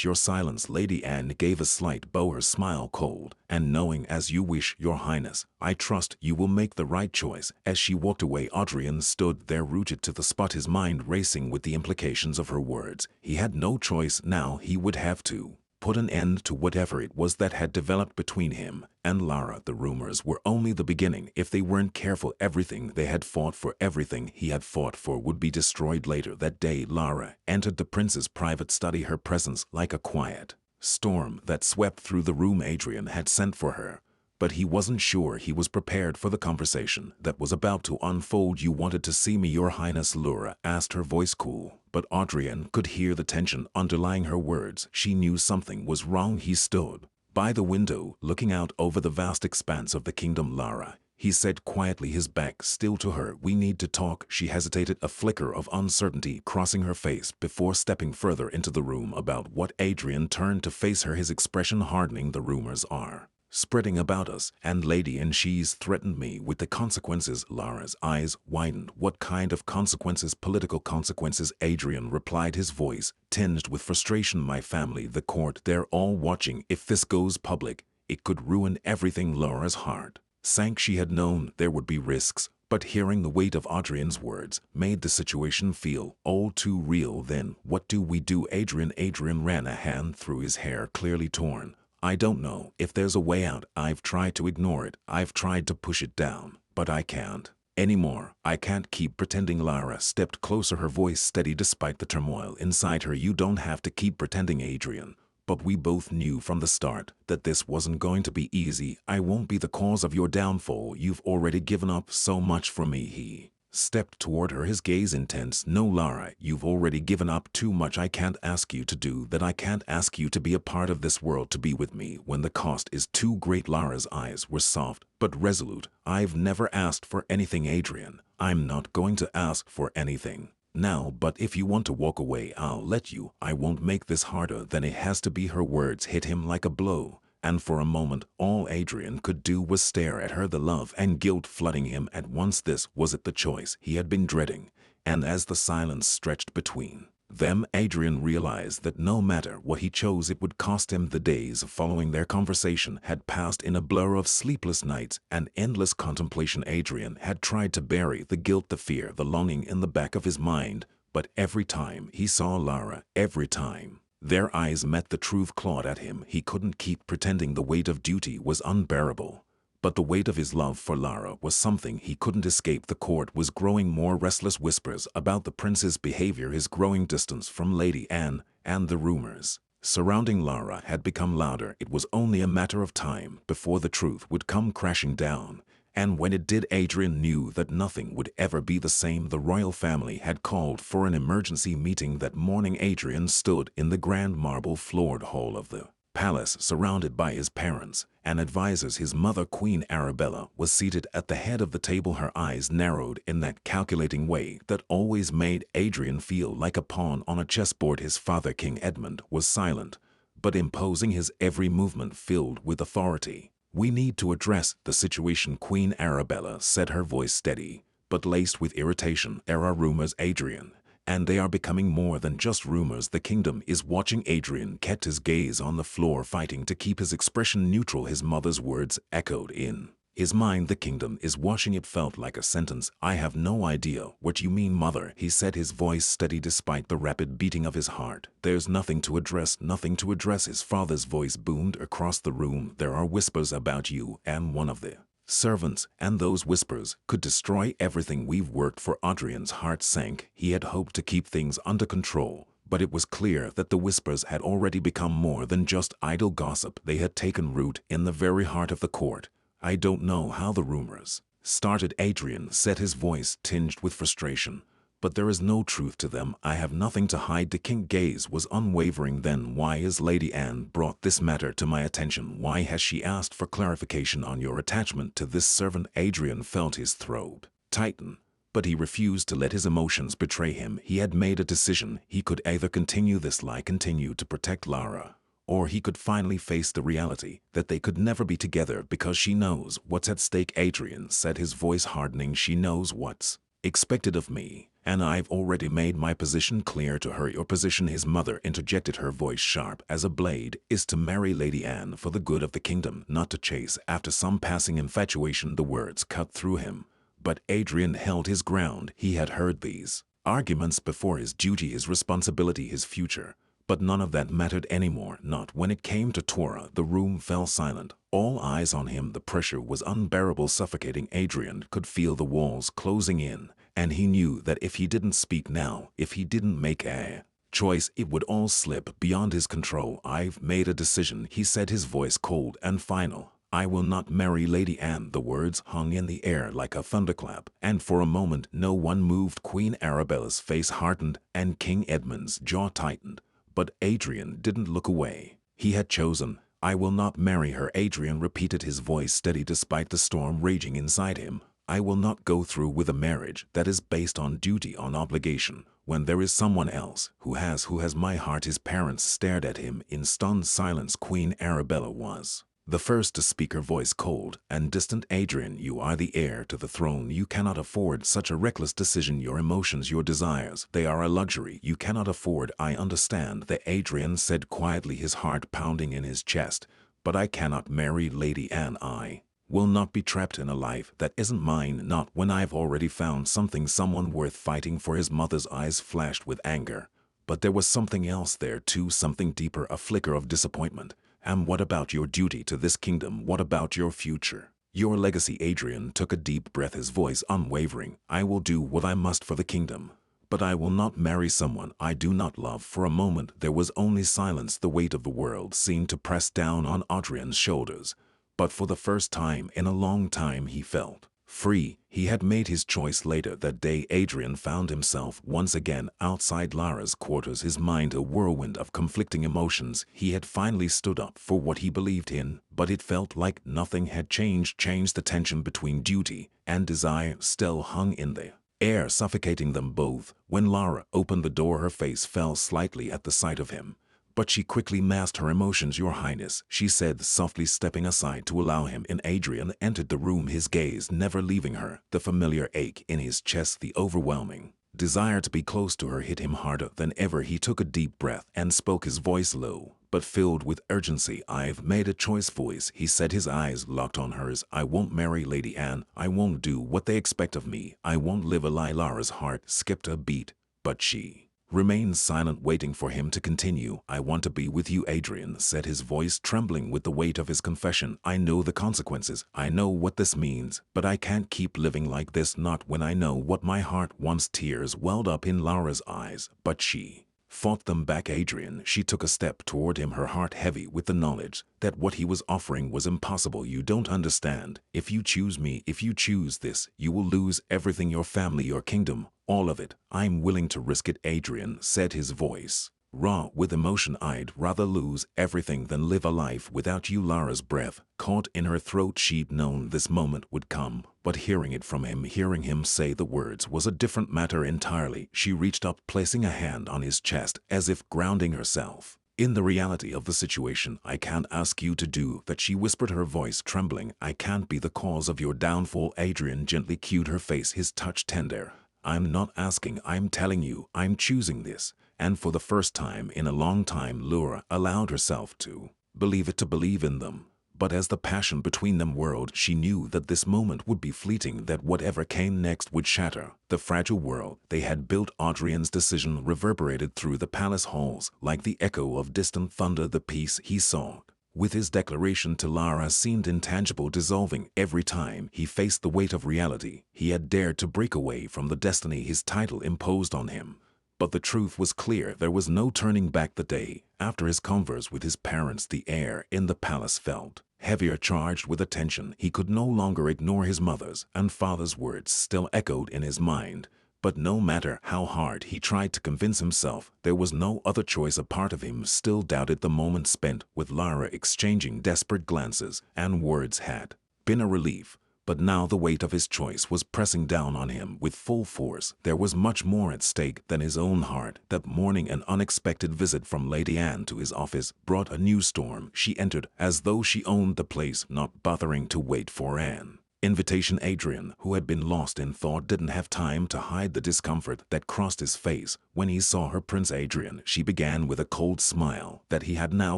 your silence." Lady Anne gave a slight bow, her smile cold and knowing. "As you wish, Your Highness. I trust you will make the right choice." As she walked away, Adrien stood there rooted to the spot, his mind racing with the implications of her words. He had no choice now. He would have to put an end to whatever it was that had developed between him and Lara. The rumors were only the beginning. If they weren't careful, everything they had fought for, everything he had fought for, would be destroyed later. That day Lara entered the prince's private study, her presence like a quiet storm that swept through the room. Adrien had sent for her, but he wasn't sure he was prepared for the conversation that was about to unfold. "You wanted to see me, Your Highness?" Lara asked, her voice cool, but Adrien could hear the tension underlying her words. She knew something was wrong. He stood by the window, looking out over the vast expanse of the kingdom. "Lara," he said quietly, his back still to her, "we need to talk." She hesitated, a flicker of uncertainty crossing her face before stepping further into the room. "About what?" Adrien turned to face her, his expression hardening. "The rumors are spreading about us, and Lady Anne, she's threatened me with the consequences." Lara's eyes widened. "What kind of consequences?" "Political consequences," Adrien replied, his voice tinged with frustration. "My family, the court, they're all watching. If this goes public, it could ruin everything." Lara's heart sank. She had known there would be risks, but hearing the weight of Adrien's words made the situation feel all too real. "Then what do we do, Adrien?" Adrien ran a hand through his hair, clearly torn. "I don't know if there's a way out. I've tried to ignore it. I've tried to push it down, but I can't anymore. I can't keep pretending." Lara stepped closer, her voice steady despite the turmoil inside her. "You don't have to keep pretending, Adrien. But we both knew from the start that this wasn't going to be easy. I won't be the cause of your downfall. You've already given up so much for me." He stepped toward her, his gaze intense. "No, Lara, you've already given up too much. I can't ask you to do that. I can't ask you to be a part of this world, to be with me when the cost is too great." Lara's eyes were soft but resolute. "I've never asked for anything, Adrien. I'm not going to ask for anything now, but if you want to walk away, I'll let you. I won't make this harder than it has to be." Her words hit him like a blow, and for a moment all Adrien could do was stare at her, the love and guilt flooding him at once. This was it, the choice he had been dreading, and as the silence stretched between them, Adrien realized that no matter what he chose, it would cost him. The days following their conversation had passed in a blur of sleepless nights and endless contemplation. Adrien had tried to bury the guilt, the fear, the longing in the back of his mind, but every time he saw Lara, every time their eyes met, the truth clawed at him. He couldn't keep pretending. The weight of duty was unbearable, but the weight of his love for Lara was something he couldn't escape. The court was growing more restless. Whispers about the prince's behavior, his growing distance from Lady Anne, and the rumors surrounding Lara had become louder. It was only a matter of time before the truth would come crashing down. And when it did, Adrien knew that nothing would ever be the same. The royal family had called for an emergency meeting that morning. Adrien stood in the grand marble-floored hall of the palace, surrounded by his parents and advisors. His mother, Queen Arabella, was seated at the head of the table, her eyes narrowed in that calculating way that always made Adrien feel like a pawn on a chessboard. His father, King Edmund, was silent, but imposing, his every movement filled with authority. We need to address the situation, Queen Arabella said, her voice steady, but laced with irritation. There are rumors, Adrien, and they are becoming more than just rumors. The kingdom is watching. Adrien kept his gaze on the floor, fighting to keep his expression neutral. His mother's words echoed in his mind. The kingdom is watching. It felt like a sentence. I have no idea what you mean, mother, he said, his voice steady despite the rapid beating of his heart. There's nothing to address, nothing to address. His father's voice boomed across the room. There are whispers about you and one of the servants, and those whispers could destroy everything we've worked for. Adrien's heart sank. He had hoped to keep things under control, but it was clear that the whispers had already become more than just idle gossip. They had taken root in the very heart of the court. I don't know how the rumors started, Adrien said, his voice tinged with frustration, but there is no truth to them. I have nothing to hide. The king's gaze was unwavering. Then why has Lady Anne brought this matter to my attention? Why has she asked for clarification on your attachment to this servant? Adrien felt his throat tighten, but he refused to let his emotions betray him. He had made a decision. He could either continue this lie, continue to protect Lara, or he could finally face the reality that they could never be together. Because she knows what's at stake, Adrien said, his voice hardening. She knows what's expected of me, and I've already made my position clear to her. Your position, his mother interjected, her voice sharp as a blade, is to marry Lady Anne for the good of the kingdom, not to chase after some passing infatuation. The words cut through him, but Adrien held his ground. He had heard these arguments before. His duty, his responsibility, his future. But none of that mattered anymore, not when it came to Tora. The room fell silent, all eyes on him. The pressure was unbearable, suffocating. Adrien could feel the walls closing in, and he knew that if he didn't speak now, if he didn't make a choice, it would all slip beyond his control. I've made a decision, he said, his voice cold and final. I will not marry Lady Anne. The words hung in the air like a thunderclap, and for a moment no one moved. Queen Arabella's face hardened, and King Edmund's jaw tightened. But Adrien didn't look away. He had chosen. I will not marry her, Adrien repeated, his voice steady despite the storm raging inside him. I will not go through with a marriage that is based on duty, on obligation, when there is someone else who has my heart. His parents stared at him in stunned silence. Queen Arabella was the first to speak, her voice cold and distant. Adrien, you are the heir to the throne. You cannot afford such a reckless decision. Your emotions, your desires, they are a luxury you cannot afford. I understand that, Adrien said quietly, his heart pounding in his chest. But I cannot marry Lady Anne. I will not be trapped in a life that isn't mine, not when I've already found someone worth fighting for. His mother's eyes flashed with anger. But there was something else there too, something deeper, a flicker of disappointment. And what about your duty to this kingdom? What about your future? Your legacy? Adrien took a deep breath, his voice unwavering. I will do what I must for the kingdom, but I will not marry someone I do not love. For a moment there was only silence. The weight of the world seemed to press down on Adrien's shoulders, but for the first time in a long time he felt free. He had made his choice. Later that day, Adrien found himself once again outside Lara's quarters, his mind a whirlwind of conflicting emotions. He had finally stood up for what he believed in, but it felt like nothing had changed. The tension between duty and desire still hung in the air, suffocating them both. When Lara opened the door, her face fell slightly at the sight of him, but she quickly masked her emotions. Your Highness, she said softly, stepping aside to allow him in. Adrien entered the room, his gaze never leaving her. The familiar ache in his chest, the overwhelming desire to be close to her hit him harder than ever. He took a deep breath and spoke, his voice low but filled with urgency. I've made a choice, voice, he said, his eyes locked on hers. I won't marry Lady Anne. I won't do what they expect of me. I won't live a lie. Lara's heart skipped a beat, but she remained silent, waiting for him to continue. I want to be with you, Adrien said, his voice trembling with the weight of his confession. I know the consequences. I know what this means, but I can't keep living like this, not when I know what my heart wants. Tears welled up in Lara's eyes, but she fought them back. Adrien, she took a step toward him, her heart heavy with the knowledge that what he was offering was impossible. You don't understand. If you choose me, if you choose this, you will lose everything, your family, your kingdom, all of it. I'm willing to risk it, Adrien said, his voice raw with emotion. I'd rather lose everything than live a life without you. Lara's breath caught in her throat. She'd known this moment would come, but hearing it from him, hearing him say the words, was a different matter entirely. She reached up, placing a hand on his chest as if grounding herself. In the reality of the situation, I can't ask you to do that, she whispered, her voice trembling. I can't be the cause of your downfall. Adrien gently cued her face, his touch tender. I'm not asking, I'm telling you, I'm choosing this. And for the first time in a long time, Laura allowed herself to believe in them. But as the passion between them whirled, she knew that this moment would be fleeting, that whatever came next would shatter the fragile world they had built. Adrien's decision reverberated through the palace halls like the echo of distant thunder. The peace he sought with his declaration to Lara seemed intangible, dissolving every time he faced the weight of reality. He had dared to break away from the destiny his title imposed on him. But the truth was clear, there was no turning back. The day after his converse with his parents, the air in the palace felt heavier, charged with attention. He could no longer ignore his mother's and father's words still echoed in his mind. But no matter how hard he tried to convince himself, there was no other choice. A part of him still doubted. The moment spent with Lara, exchanging desperate glances and words, had been a relief. But now the weight of his choice was pressing down on him with full force. There was much more at stake than his own heart. That morning, an unexpected visit from Lady Anne to his office brought a new storm. She entered as though she owned the place, not bothering to wait for an invitation. Adrien, who had been lost in thought, didn't have time to hide the discomfort that crossed his face when he saw her. Prince Adrien, she began with a cold smile that he had now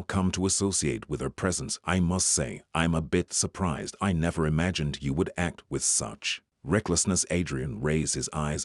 come to associate with her presence. I must say, I'm a bit surprised. I never imagined you would act with such recklessness. Adrien raised his eyes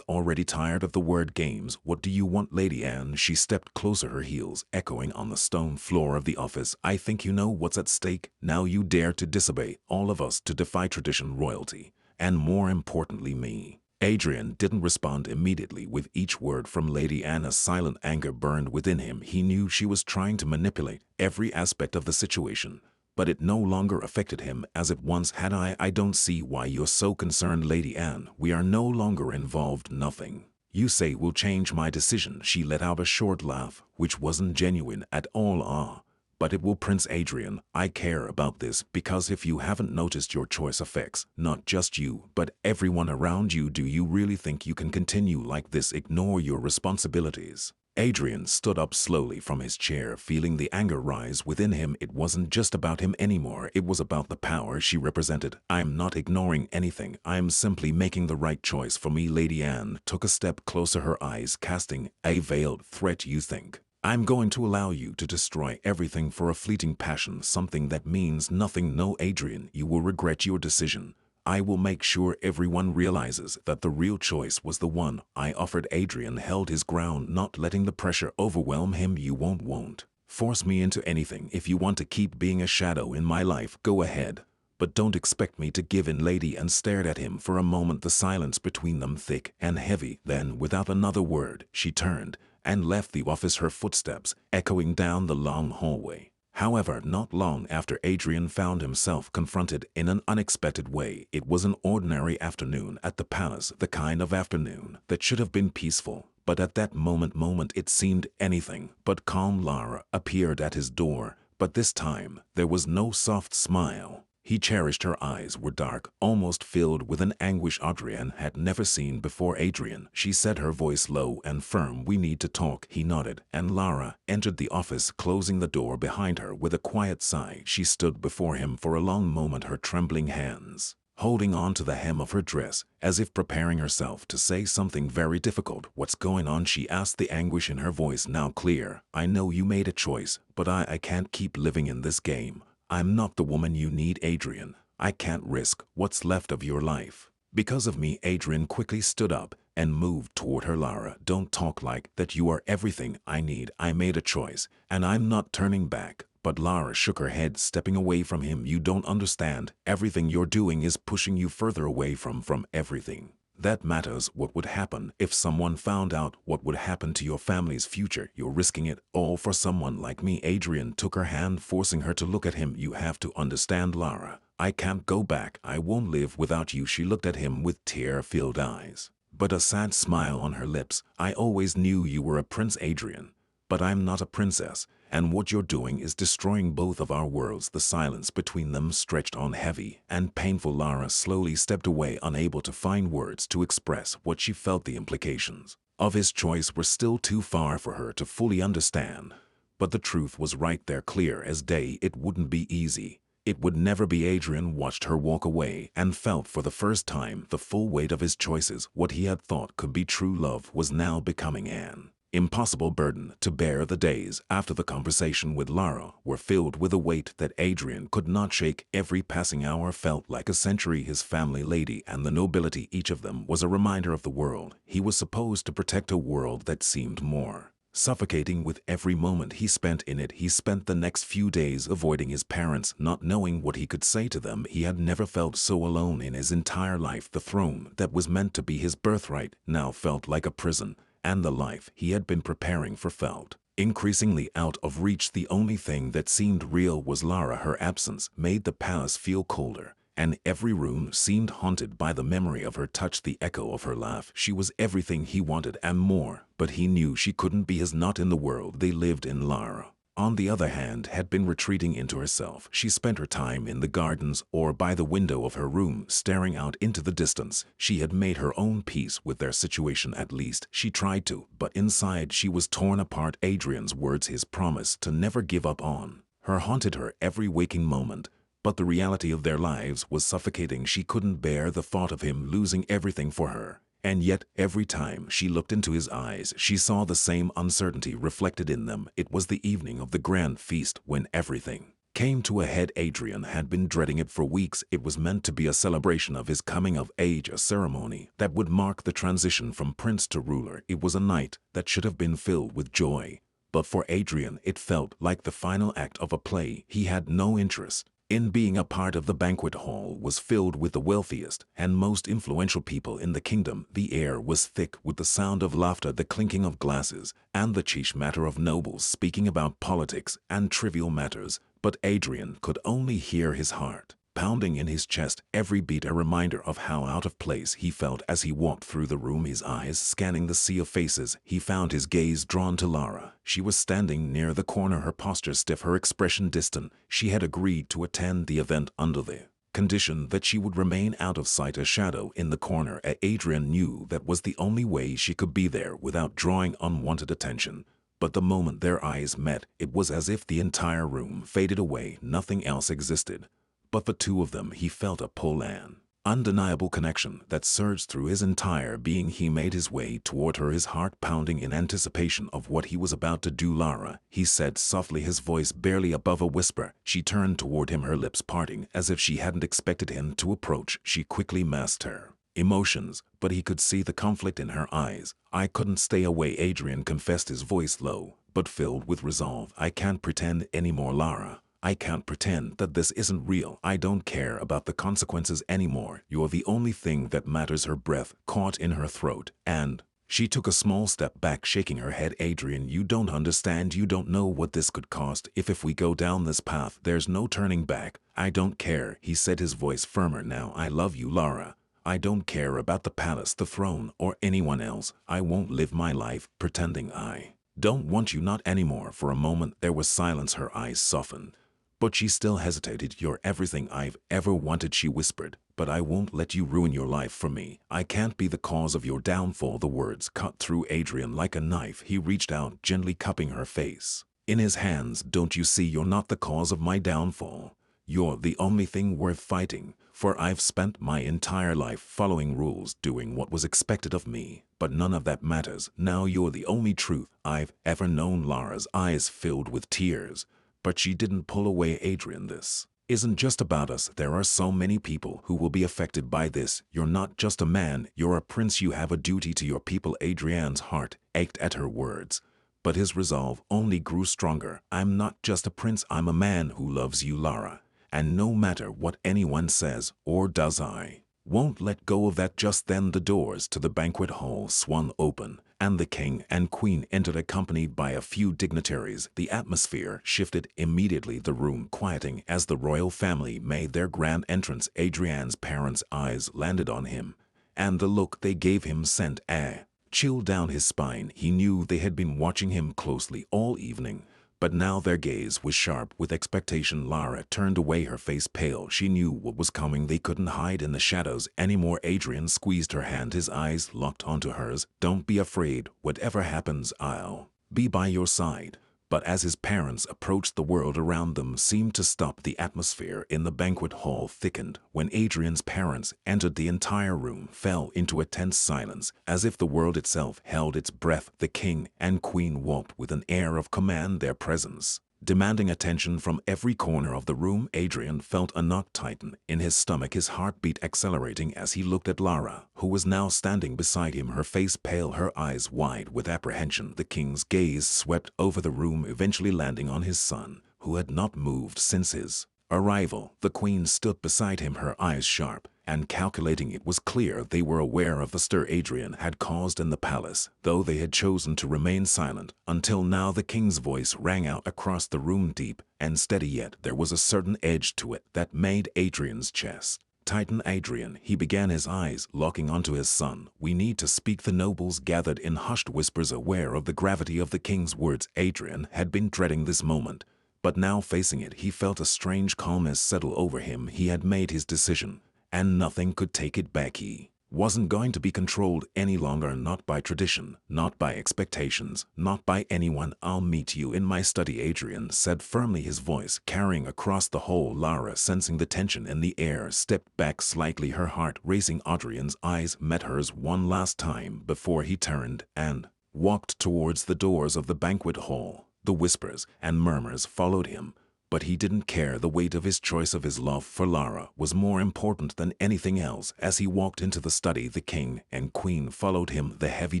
already tired of the word games. What do you want, Lady Anne? She stepped closer, her heels echoing on the stone floor of the office. I think you know what's at stake. Now you dare to disobey all of us, to defy tradition, royalty, and more importantly, me. Adrien didn't respond immediately with each word from Lady Anne. A silent anger burned within him. He knew she was trying to manipulate every aspect of the situation, but it no longer affected him as it once had. I don't see why you're so concerned, Lady Anne. We are no longer involved. Nothing you say will change my decision. She let out a short laugh, which wasn't genuine at all. But it will, Prince Adrien. I care about this because if you haven't noticed, your choice affects not just you, but everyone around you. Do you really think you can continue like this? Ignore your responsibilities. Adrien stood up slowly from his chair, feeling the anger rise within him. It wasn't just about him anymore, it was about the power she represented. I'm not ignoring anything, I'm simply making the right choice for me. Lady Anne took a step closer, her eyes casting a veiled threat. You think I'm going to allow you to destroy everything for a fleeting passion, something that means nothing? No, Adrien, you will regret your decision. I will make sure everyone realizes that the real choice was the one I offered. Adrien held his ground, not letting the pressure overwhelm him. You won't force me into anything. If you want to keep being a shadow in my life, go ahead. But don't expect me to give in. Lady Anne stared at him for a moment, the silence between them thick and heavy. Then, without another word, she turned and left the office, her footsteps echoing down the long hallway. However, not long after, Adrien found himself confronted in an unexpected way. It was an ordinary afternoon at the palace, the kind of afternoon that should have been peaceful. But at that moment it seemed anything but calm. Lara appeared at his door, but this time there was no soft smile. He cherished. Her eyes were dark, almost filled with an anguish Adrien had never seen before. Adrien, she said, her voice low and firm, we need to talk. He nodded, and Lara entered the office, closing the door behind her with a quiet sigh. She stood before him for a long moment, her trembling hands holding on to the hem of her dress, as if preparing herself to say something very difficult. What's going on? She asked, the anguish in her voice now clear. I know you made a choice, but I can't keep living in this game. I'm not the woman you need, Adrien. I can't risk what's left of your life because of me. Adrien quickly stood up and moved toward her. Lara, don't talk like that. You are everything I need. I made a choice, and I'm not turning back. But Lara shook her head, stepping away from him. You don't understand. Everything you're doing is pushing you further away from everything that matters. What would happen if someone found out? What would happen to your family's future? You're risking it all for someone like me. Adrien took her hand, forcing her to look at him. You have to understand, Lara. I can't go back. I won't live without you. She looked at him with tear-filled eyes, but a sad smile on her lips. I always knew you were a prince, Adrien, but I'm not a princess. And what you're doing is destroying both of our worlds. The silence between them stretched on, heavy and painful. Lara slowly stepped away, unable to find words to express what she felt. The implications of his choice were still too far for her to fully understand. But the truth was right there, clear as day. It wouldn't be easy. It would never be. Adrien watched her walk away and felt for the first time the full weight of his choices. What he had thought could be true love was now becoming an impossible burden to bear. The days after the conversation with Lara were filled with a weight that Adrien could not shake. Every passing hour felt like a century. His family, lady, and the nobility, each of them was a reminder of the world he was supposed to protect, a world that seemed more suffocating with every moment he spent in it. He spent the next few days avoiding his parents, not knowing what he could say to them. He had never felt so alone in his entire life. The throne that was meant to be his birthright now felt like a prison, and the life he had been preparing for felt increasingly out of reach. The only thing that seemed real was Lara. Her absence made the palace feel colder, and every room seemed haunted by the memory of her touch, the echo of her laugh. She was everything he wanted and more, but he knew she couldn't be his. Not in the world they lived in. Lara, on the other hand, had been retreating into herself. She spent her time in the gardens or by the window of her room, staring out into the distance. She had made her own peace with their situation, at least she tried to, but inside she was torn apart. Adrien's words, his promise to never give up on her, haunted her every waking moment. But the reality of their lives was suffocating. She couldn't bear the thought of him losing everything for her. And yet, every time she looked into his eyes, she saw the same uncertainty reflected in them. It was the evening of the grand feast when everything came to a head. Adrien had been dreading it for weeks. It was meant to be a celebration of his coming of age, a ceremony that would mark the transition from prince to ruler. It was a night that should have been filled with joy. But for Adrien, it felt like the final act of a play. He had no interest in being a part of. The banquet hall was filled with the wealthiest and most influential people in the kingdom. The air was thick with the sound of laughter, the clinking of glasses, and the chish matter of nobles speaking about politics and trivial matters. But Adrien could only hear his heart pounding in his chest, every beat a reminder of how out of place he felt as he walked through the room, his eyes scanning the sea of faces. He found his gaze drawn to Lara. She was standing near the corner, her posture stiff, her expression distant. She had agreed to attend the event under the condition that she would remain out of sight, a shadow in the corner. Adrien knew that was the only way she could be there without drawing unwanted attention. But the moment their eyes met, it was as if the entire room faded away. Nothing else existed but the two of them. He felt a pull, an undeniable connection that surged through his entire being. He made his way toward her, his heart pounding in anticipation of what he was about to do. Lara, he said softly, his voice barely above a whisper. She turned toward him, her lips parting as if she hadn't expected him to approach. She quickly masked her emotions, but he could see the conflict in her eyes. I couldn't stay away, Adrien confessed, his voice low but filled with resolve. I can't pretend anymore, Lara. I can't pretend that this isn't real. I don't care about the consequences anymore. You're the only thing that matters. Her breath caught in her throat, and she took a small step back, shaking her head. Adrien, you don't understand. You don't know what this could cost. If we go down this path, there's no turning back. I don't care, he said, his voice firmer now. I love you, Lara. I don't care about the palace, the throne, or anyone else. I won't live my life pretending I don't want you, not anymore. For a moment there was silence. Her eyes softened, but she still hesitated. You're everything I've ever wanted, she whispered, but I won't let you ruin your life for me. I can't be the cause of your downfall. The words cut through Adrien like a knife. He reached out, gently cupping her face in his hands. Don't you see, you're not the cause of my downfall. You're the only thing worth fighting for. I've spent my entire life following rules, doing what was expected of me, but none of that matters now. You're the only truth I've ever known. Lara's eyes filled with tears, but she didn't pull away. Adrien, this isn't just about us. There are so many people who will be affected by this. You're not just a man, you're a prince. You have a duty to your people. Adrien's heart ached at her words, but his resolve only grew stronger. I'm not just a prince, I'm a man who loves you, Lara, and no matter what anyone says or does, I won't let go of that. Just then the doors to the banquet hall swung open, and the king and queen entered, accompanied by a few dignitaries. The atmosphere shifted immediately, the room quieting as the royal family made their grand entrance. Adrien's parents' eyes landed on him, and the look they gave him sent a chill down his spine. He knew they had been watching him closely all evening, but now their gaze was sharp with expectation. Lara turned away, her face pale. She knew what was coming. They couldn't hide in the shadows anymore. Adrien squeezed her hand, his eyes locked onto hers. Don't be afraid. Whatever happens, I'll be by your side. But as his parents approached, the world around them seemed to stop. The atmosphere in the banquet hall thickened. When Adrien's parents entered, the entire room fell into a tense silence, as if the world itself held its breath. The king and queen walked with an air of command, their presence demanding attention from every corner of the room. Adrien felt a knot tighten in his stomach, his heartbeat accelerating as he looked at Lara, who was now standing beside him, her face pale, her eyes wide with apprehension. The king's gaze swept over the room, eventually landing on his son, who had not moved since his arrival. The queen stood beside him, her eyes sharp and calculating. It was clear they were aware of the stir Adrien had caused in the palace, though they had chosen to remain silent until now. The king's voice rang out across the room, deep and steady, yet there was a certain edge to it that made Adrien's chest tighten. Adrien, he began, his eyes locking onto his son. We need to speak. The nobles gathered in hushed whispers, aware of the gravity of the king's words. Adrien had been dreading this moment, but now facing it, he felt a strange calmness settle over him. He had made his decision, and nothing could take it back. He wasn't going to be controlled any longer, not by tradition, not by expectations, not by anyone. I'll meet you in my study, Adrien said firmly, his voice carrying across the hall. Lara, sensing the tension in the air, stepped back slightly, her heart racing. Adrien's eyes met hers one last time before he turned and walked towards the doors of the banquet hall. The whispers and murmurs followed him, but he didn't care. The weight of his choice, of his love for Lara, was more important than anything else. As he walked into the study, the king and queen followed him. The heavy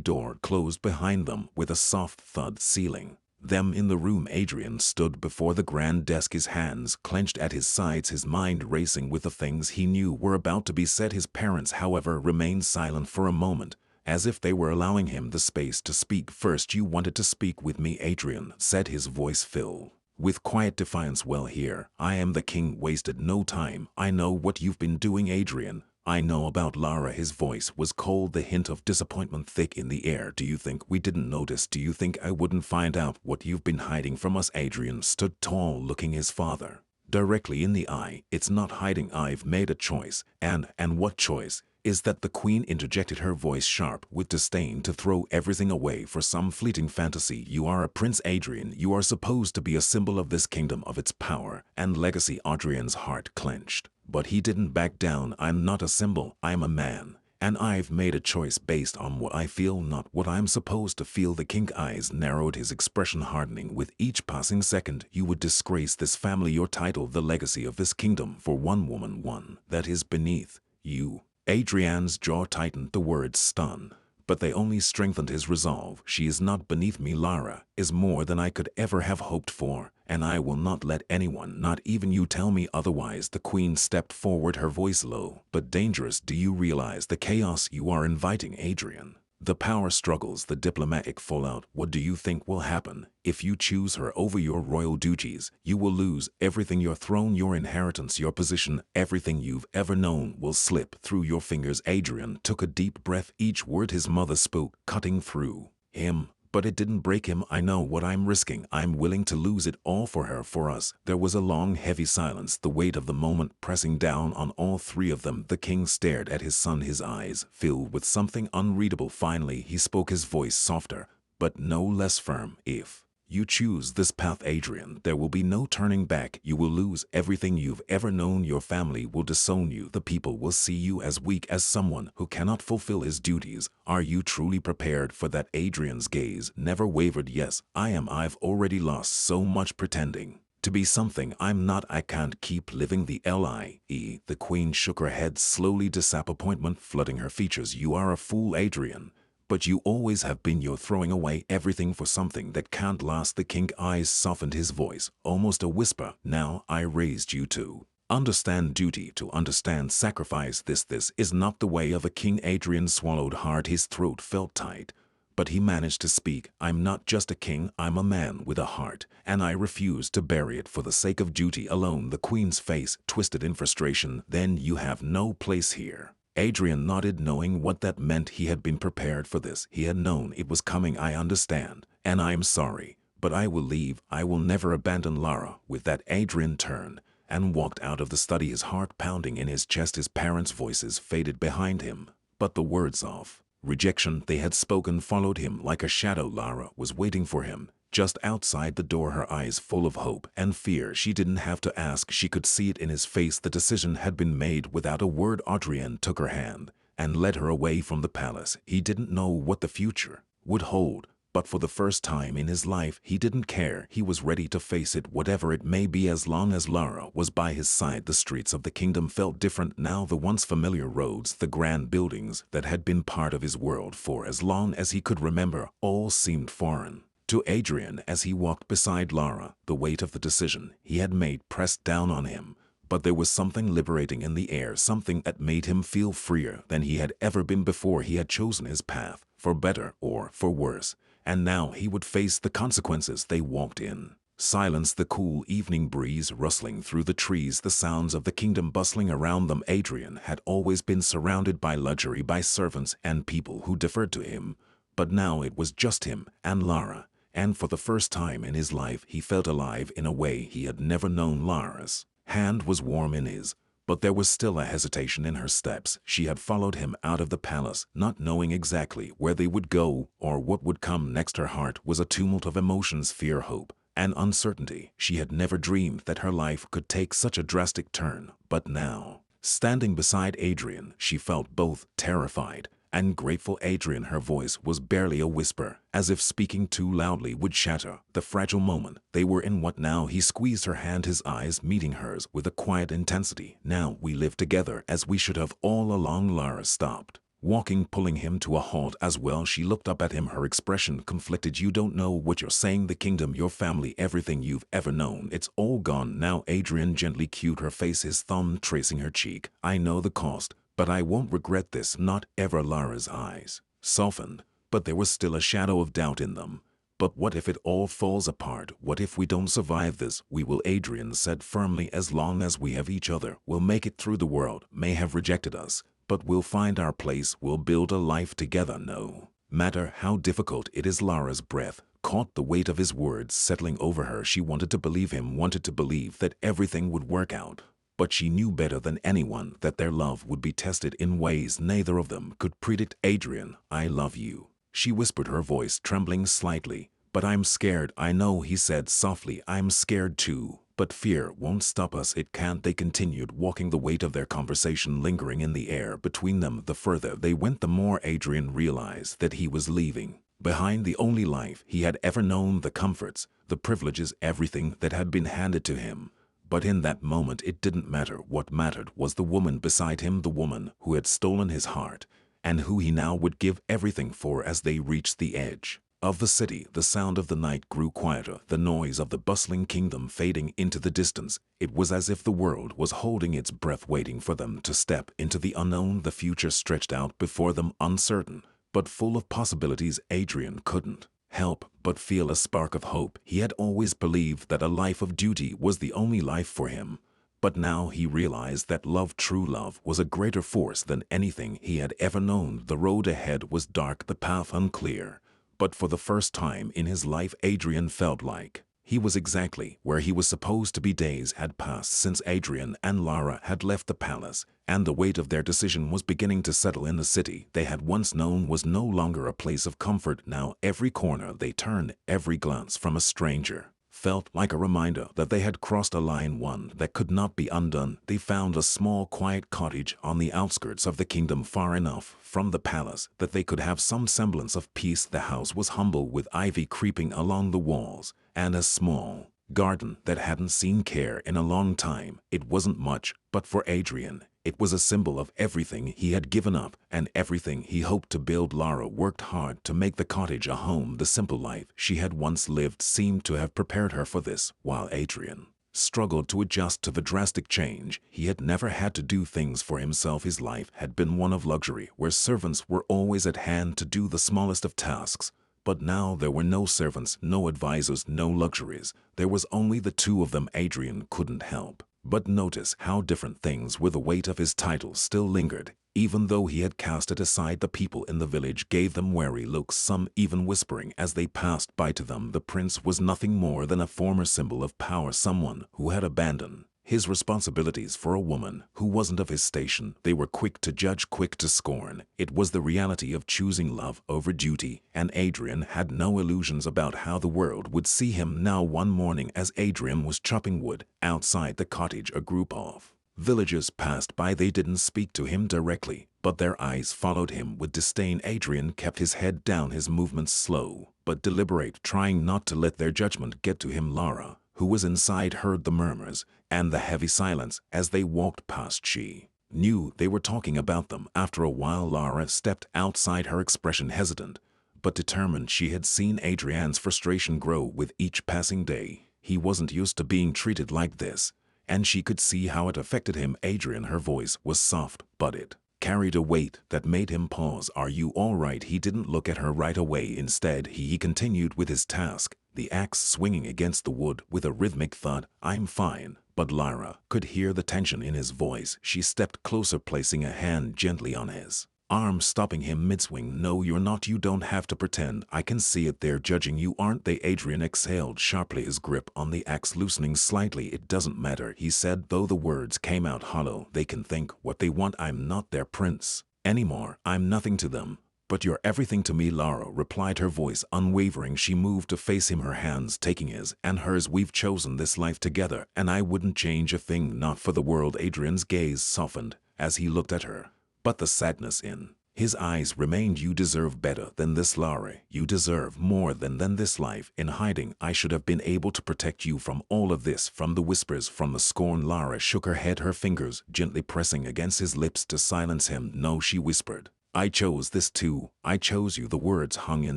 door closed behind them with a soft thud, sealing them in the room. Adrien stood before the grand desk, his hands clenched at his sides, his mind racing with the things he knew were about to be said. His parents, however, remained silent for a moment, as if they were allowing him the space to speak first. You wanted to speak with me, Adrien said, his voice filled with quiet defiance. Well, here I am. The king wasted no time. I know what you've been doing, Adrien. I know about Lara. His voice was cold, the hint of disappointment thick in the air. Do you think we didn't notice? Do you think I wouldn't find out what you've been hiding from us? Adrien stood tall, looking his father directly in the eye. It's not hiding. I've made a choice. And what choice is that? The queen interjected, her voice sharp with disdain. To throw everything away for some fleeting fantasy? You are a prince, Adrien. You are supposed to be a symbol of this kingdom, of its power and legacy. Adrien's heart clenched, but he didn't back down. I'm not a symbol. I'm a man, and I've made a choice based on what I feel, not what I'm supposed to feel. The king's eyes narrowed, his expression hardening with each passing second. You would disgrace this family, your title, the legacy of this kingdom, for one woman, one that is beneath you. Adrien's jaw tightened. The words stung, but they only strengthened his resolve. She is not beneath me. Lara is more than I could ever have hoped for, and I will not let anyone, not even you, tell me otherwise. The queen stepped forward, her voice low but dangerous. Do you realize the chaos you are inviting, Adrien? The power struggles, the diplomatic fallout. What do you think will happen if you choose her over your royal duties? You will lose everything, your throne, your inheritance, your position. Everything you've ever known will slip through your fingers. Adrien took a deep breath, each word his mother spoke cutting through him. But it didn't break him. I know what I'm risking. I'm willing to lose it all for her, for us. There was a long, heavy silence, the weight of the moment pressing down on all three of them. The king stared at his son, his eyes filled with something unreadable. Finally, he spoke, his voice softer, but no less firm. If you choose this path, Adrien, there will be no turning back. You will lose everything you've ever known. Your family will disown you. The people will see you as weak, as someone who cannot fulfill his duties. Are you truly prepared for that? Adrien's gaze never wavered. Yes, I am. I've already lost so much pretending to be something I'm not. I can't keep living the lie. The queen shook her head slowly, disappointment flooding her features. You are a fool, Adrien. But you always have been. You're throwing away everything for something that can't last. The king's eyes softened, his voice almost a whisper. Now I raised you to understand duty, to understand sacrifice. This is not the way of a king. Adrien swallowed hard, his throat felt tight, but he managed to speak. I'm not just a king, I'm a man with a heart, and I refuse to bury it for the sake of duty alone. The queen's face twisted in frustration. Then you have no place here. Adrien nodded, knowing what that meant. He had been prepared for this. He had known it was coming. I understand, and I'm sorry, but I will leave. I will never abandon Lara. With that, Adrien turned and walked out of the study, his heart pounding in his chest. His parents' voices faded behind him, but the words of rejection they had spoken followed him like a shadow. Lara was waiting for him just outside the door, her eyes full of hope and fear. She didn't have to ask, she could see it in his face. The decision had been made. Without a word, Adrien took her hand and led her away from the palace. He didn't know what the future would hold, but for the first time in his life, he didn't care. He was ready to face it, whatever it may be, as long as Lara was by his side. The streets of the kingdom felt different now. The once familiar roads, the grand buildings that had been part of his world for as long as he could remember, all seemed foreign to Adrien. As he walked beside Lara, the weight of the decision he had made pressed down on him. But there was something liberating in the air, something that made him feel freer than he had ever been before. He had chosen his path, for better or for worse, and now he would face the consequences. They walked in silence, the cool evening breeze rustling through the trees, the sounds of the kingdom bustling around them. Adrien had always been surrounded by luxury, by servants and people who deferred to him, but now it was just him and Lara. And for the first time in his life, he felt alive in a way he had never known. Lara's hand was warm in his, but there was still a hesitation in her steps. She had followed him out of the palace, not knowing exactly where they would go or what would come next. Her heart was a tumult of emotions, fear, hope, and uncertainty. She had never dreamed that her life could take such a drastic turn, but now, standing beside Adrien, she felt both terrified and grateful. Adrien, her voice was barely a whisper, as if speaking too loudly would shatter the fragile moment they were in. What now? He squeezed her hand, his eyes meeting hers with a quiet intensity. Now we live together as we should have all along. Lara stopped walking, pulling him to a halt as well. She looked up at him, her expression conflicted. You don't know what you're saying. The kingdom, your family, everything you've ever known, it's all gone now. Adrien gently cued her face, his thumb tracing her cheek. I know the cost, but I won't regret this, not ever. Lara's eyes softened, but there was still a shadow of doubt in them. But what if it all falls apart? What if we don't survive this? We will, Adrien said firmly. As long as we have each other, we'll make it through. The world may have rejected us, but we'll find our place. We'll build a life together, no matter how difficult it is. Lara's breath caught the weight of his words settling over her. She wanted to believe him, wanted to believe that everything would work out. But she knew better than anyone that their love would be tested in ways neither of them could predict. Adrien, I love you, she whispered, her voice trembling slightly. But I'm scared. I know, he said softly. I'm scared too. But fear won't stop us. It can't. They continued walking, the weight of their conversation lingering in the air between them. The further they went, the more Adrien realized that he was leaving behind the only life he had ever known, the comforts, the privileges, everything that had been handed to him. But in that moment it didn't matter. What mattered was the woman beside him, the woman who had stolen his heart, and who he now would give everything for. As they reached the edge of the city, the sound of the night grew quieter, the noise of the bustling kingdom fading into the distance. It was as if the world was holding its breath, waiting for them to step into the unknown. The future stretched out before them, uncertain, but full of possibilities. Adrien couldn't help but feel a spark of hope. He had always believed that a life of duty was the only life for him, but now he realized that love, true love, was a greater force than anything he had ever known. The road ahead was dark, the path unclear, but for the first time in his life, Adrien felt like he was exactly where he was supposed to be. Days had passed since Adrien and Lara had left the palace, and the weight of their decision was beginning to settle in. The city they had once known was no longer a place of comfort. Now every corner they turned, every glance from a stranger, felt like a reminder that they had crossed a line, one that could not be undone. They found a small, quiet cottage on the outskirts of the kingdom, far enough from the palace that they could have some semblance of peace. The house was humble, with ivy creeping along the walls, and a small garden that hadn't seen care in a long time. It wasn't much, but for Adrien, it was a symbol of everything he had given up and everything he hoped to build. Lara worked hard to make the cottage a home. The simple life she had once lived seemed to have prepared her for this, while Adrien struggled to adjust to the drastic change. He had never had to do things for himself. His life had been one of luxury, where servants were always at hand to do the smallest of tasks. But now there were no servants, no advisors, no luxuries. There was only the two of them. Adrien couldn't help but notice how different things were. The weight of his title still lingered, even though he had cast it aside. The people in the village gave them wary looks, some even whispering as they passed by. To them, the prince was nothing more than a former symbol of power, someone who had abandoned his responsibilities for a woman who wasn't of his station. They were quick to judge, quick to scorn. It was the reality of choosing love over duty, and Adrien had no illusions about how the world would see him now. One morning, as Adrien was chopping wood outside the cottage, a group of villagers passed by. They didn't speak to him directly, but their eyes followed him with disdain. Adrien kept his head down, his movements slow but deliberate, trying not to let their judgment get to him. Lara, who was inside, heard the murmurs and the heavy silence as they walked past. She knew they were talking about them. After a while, Lara stepped outside, her expression hesitant but determined. She had seen Adrien's frustration grow with each passing day. He wasn't used to being treated like this, and she could see how it affected him. Adrien, her voice was soft, but it carried a weight that made him pause. Are you all right? He didn't look at her right away. Instead, he continued with his task, the axe swinging against the wood with a rhythmic thud. I'm fine. But Lara could hear the tension in his voice. She stepped closer, placing a hand gently on his arm, stopping him mid-swing. No, you're not. You don't have to pretend. I can see it. They're judging you, aren't they? Adrien exhaled sharply, his grip on the axe loosening slightly. It doesn't matter, he said, though the words came out hollow. They can think what they want. I'm not their prince anymore. I'm nothing to them. But you're everything to me, Lara replied, her voice unwavering. She moved to face him, her hands taking his and hers. We've chosen this life together, and I wouldn't change a thing, not for the world. Adrien's gaze softened as he looked at her, but the sadness in his eyes remained. You deserve better than this, Lara. You deserve more than this life in hiding. I should have been able to protect you from all of this, from the whispers, from the scorn. Lara shook her head, her fingers gently pressing against his lips to silence him. No, she whispered. I chose this too. I chose you. The words hung in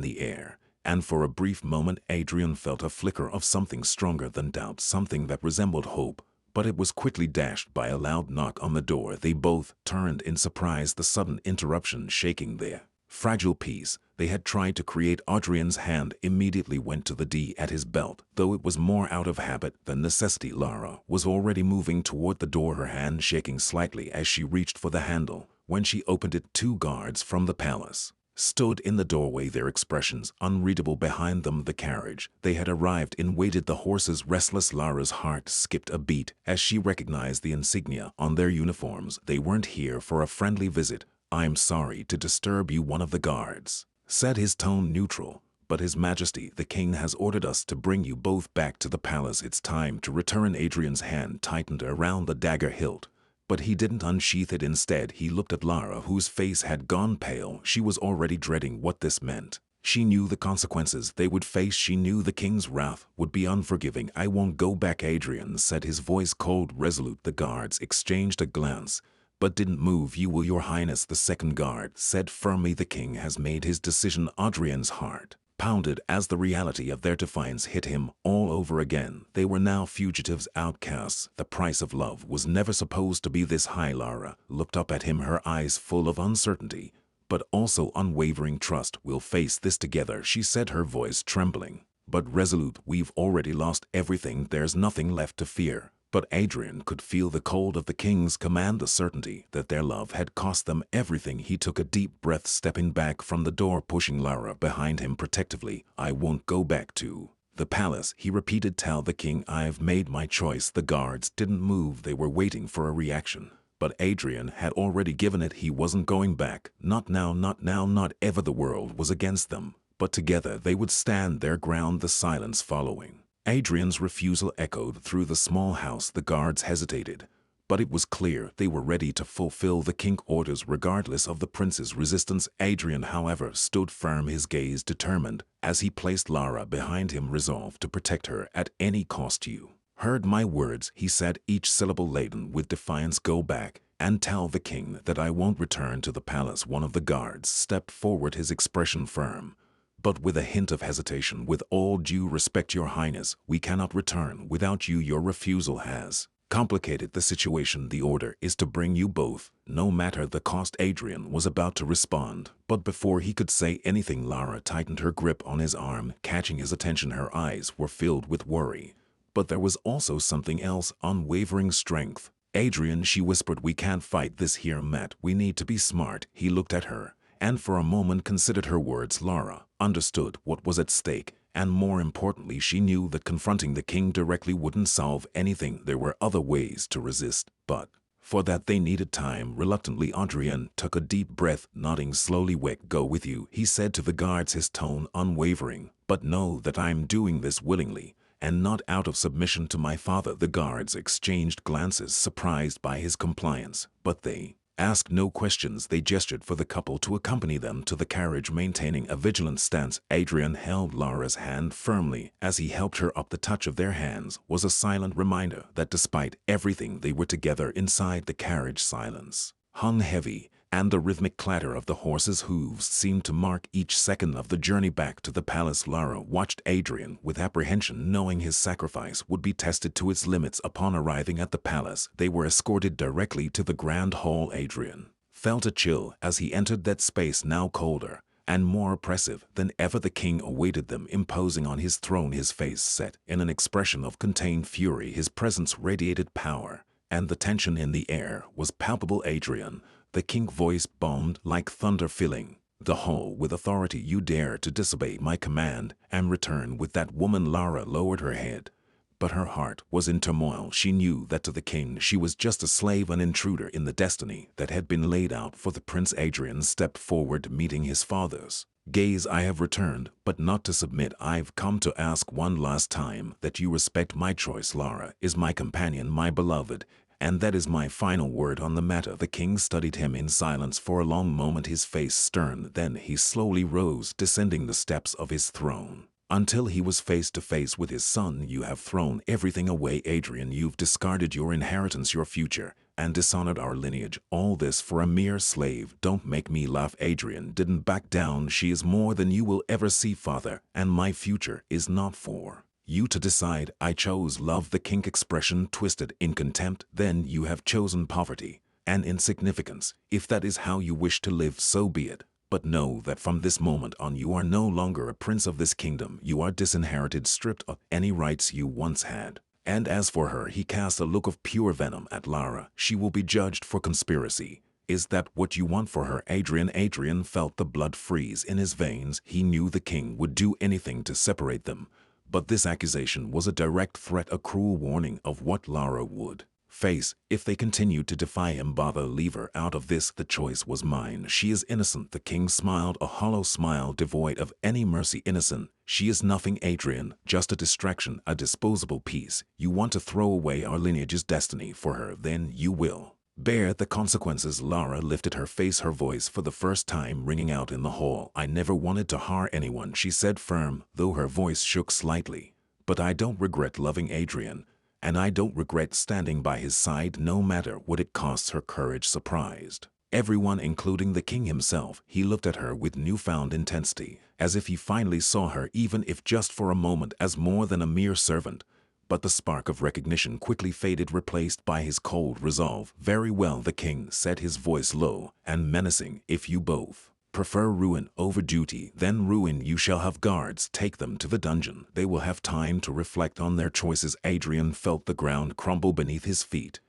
the air, and for a brief moment Adrien felt a flicker of something stronger than doubt, something that resembled hope. But it was quickly dashed by a loud knock on the door. They both turned in surprise, the sudden interruption shaking their fragile peace they had tried to create. Adrien's hand immediately went to the D at his belt, though it was more out of habit than necessity. Lara was already moving toward the door, her hand shaking slightly as she reached for the handle. When she opened it, 2 guards from the palace stood in the doorway, their expressions unreadable behind them. The carriage they had arrived in waited, the horses restless. Lara's heart skipped a beat as she recognized the insignia on their uniforms. They weren't here for a friendly visit. I'm sorry to disturb you, one of the guards said, his tone neutral. But His Majesty, the King, has ordered us to bring you both back to the palace. It's time to return. Adrien's hand tightened around the dagger hilt, but he didn't unsheath it. Instead, he looked at Lara, whose face had gone pale. She was already dreading what this meant. She knew the consequences they would face. She knew the king's wrath would be unforgiving. I won't go back, Adrien said, his voice cold, resolute. The guards exchanged a glance, but didn't move. You will, Your Highness, the second guard said firmly. The king has made his decision. Adrien's heart pounded as the reality of their defiance hit him all over again. They were now fugitives, outcasts. The price of love was never supposed to be this high. Lara looked up at him, her eyes full of uncertainty, but also unwavering trust. We'll face this together, she said, her voice trembling, but resolute. We've already lost everything. There's nothing left to fear. But Adrien could feel the cold of the king's command, the certainty that their love had cost them everything. He took a deep breath, stepping back from the door, pushing Lara behind him protectively. I won't go back to the palace, he repeated. Tell the king I've made my choice. The guards didn't move. They were waiting for a reaction. But Adrien had already given it. He wasn't going back. Not now, not now, not ever. The world was against them, but together they would stand their ground. The silence following Adrien's refusal echoed through the small house. The guards hesitated, but it was clear they were ready to fulfill the king's orders regardless of the prince's resistance. Adrien, however, stood firm, his gaze determined as he placed Lara behind him, resolved to protect her at any cost. You heard my words, he said, each syllable laden with defiance. Go back and tell the king that I won't return to the palace. One of the guards stepped forward, his expression firm, but with a hint of hesitation. With all due respect, Your Highness, we cannot return without you. Your refusal has complicated the situation. The order is to bring you both, no matter the cost. Adrien was about to respond, but before he could say anything, Lara tightened her grip on his arm, catching his attention. Her eyes were filled with worry, but there was also something else, unwavering strength. Adrien, she whispered, we can't fight this here, Matt. We need to be smart. He looked at her and for a moment considered her words. Lara understood what was at stake, and more importantly, she knew that confronting the king directly wouldn't solve anything. There were other ways to resist, but for that they needed time. Reluctantly, Adrien took a deep breath, nodding slowly. "Go with you," he said to the guards, his tone unwavering. "But know that I'm doing this willingly, and not out of submission to my father." The guards exchanged glances, surprised by his compliance, but they asked no questions. They gestured for the couple to accompany them to the carriage, maintaining a vigilant stance. Adrien held Lara's hand firmly as he helped her up. The touch of their hands was a silent reminder that despite everything, they were together. Inside the carriage, silence hung heavy, and the rhythmic clatter of the horses' hooves seemed to mark each second of the journey back to the palace. Lara watched Adrien with apprehension, knowing his sacrifice would be tested to its limits. Upon arriving at the palace, they were escorted directly to the grand hall. Adrien felt a chill as he entered that space, now colder and more oppressive than ever. The king awaited them, imposing on his throne, his face set in an expression of contained fury. His presence radiated power, and the tension in the air was palpable. "Adrien," the king's voice boomed like thunder, filling the hall with authority, "you dare to disobey my command and return with that woman." Lara lowered her head, but her heart was in turmoil. She knew that to the king she was just a slave, an intruder in the destiny that had been laid out for the prince. Adrien stepped forward, meeting his father's gaze. "I have returned, but not to submit. I've come to ask one last time that you respect my choice. Lara is my companion, my beloved, and that is my final word on the matter." The king studied him in silence for a long moment, his face stern. Then he slowly rose, descending the steps of his throne, until he was face to face with his son. "You have thrown everything away, Adrien. You've discarded your inheritance, your future, and dishonored our lineage. All this for a mere slave." "Don't make me laugh." Adrien didn't back down. "She is more than you will ever see, father, and my future is not for you to decide. I chose love." The king's expression twisted in contempt. "Then you have chosen poverty and insignificance. If that is how you wish to live, so be it. But know that from this moment on you are no longer a prince of this kingdom. You are disinherited, stripped of any rights you once had. And as for her," he cast a look of pure venom at Lara, "she will be judged for conspiracy. Is that what you want for her?" Adrien felt the blood freeze in his veins. He knew the king would do anything to separate them. But this accusation was a direct threat, a cruel warning of what Lara would face if they continued to defy him. "Bother, leave her out of this. The choice was mine. She is innocent." The king smiled, a hollow smile devoid of any mercy. "Innocent? She is nothing, Adrien, just a distraction, a disposable piece. You want to throw away our lineage's destiny for her, then you will bear the consequences." Lara lifted her face, her voice for the first time ringing out in the hall. "I never wanted to harm anyone," she said, firm, though her voice shook slightly. "But I don't regret loving Adrien, and I don't regret standing by his side, no matter what it costs." Her courage surprised everyone, including the king himself. He looked at her with newfound intensity, as if he finally saw her, even if just for a moment, as more than a mere servant. But the spark of recognition quickly faded, replaced by his cold resolve. "Very well," the king said, his voice low and menacing. "If you both prefer ruin over duty, then ruin. You shall have guards take them to the dungeon. They will have time to reflect on their choices." Adrien felt the ground crumble beneath his feet,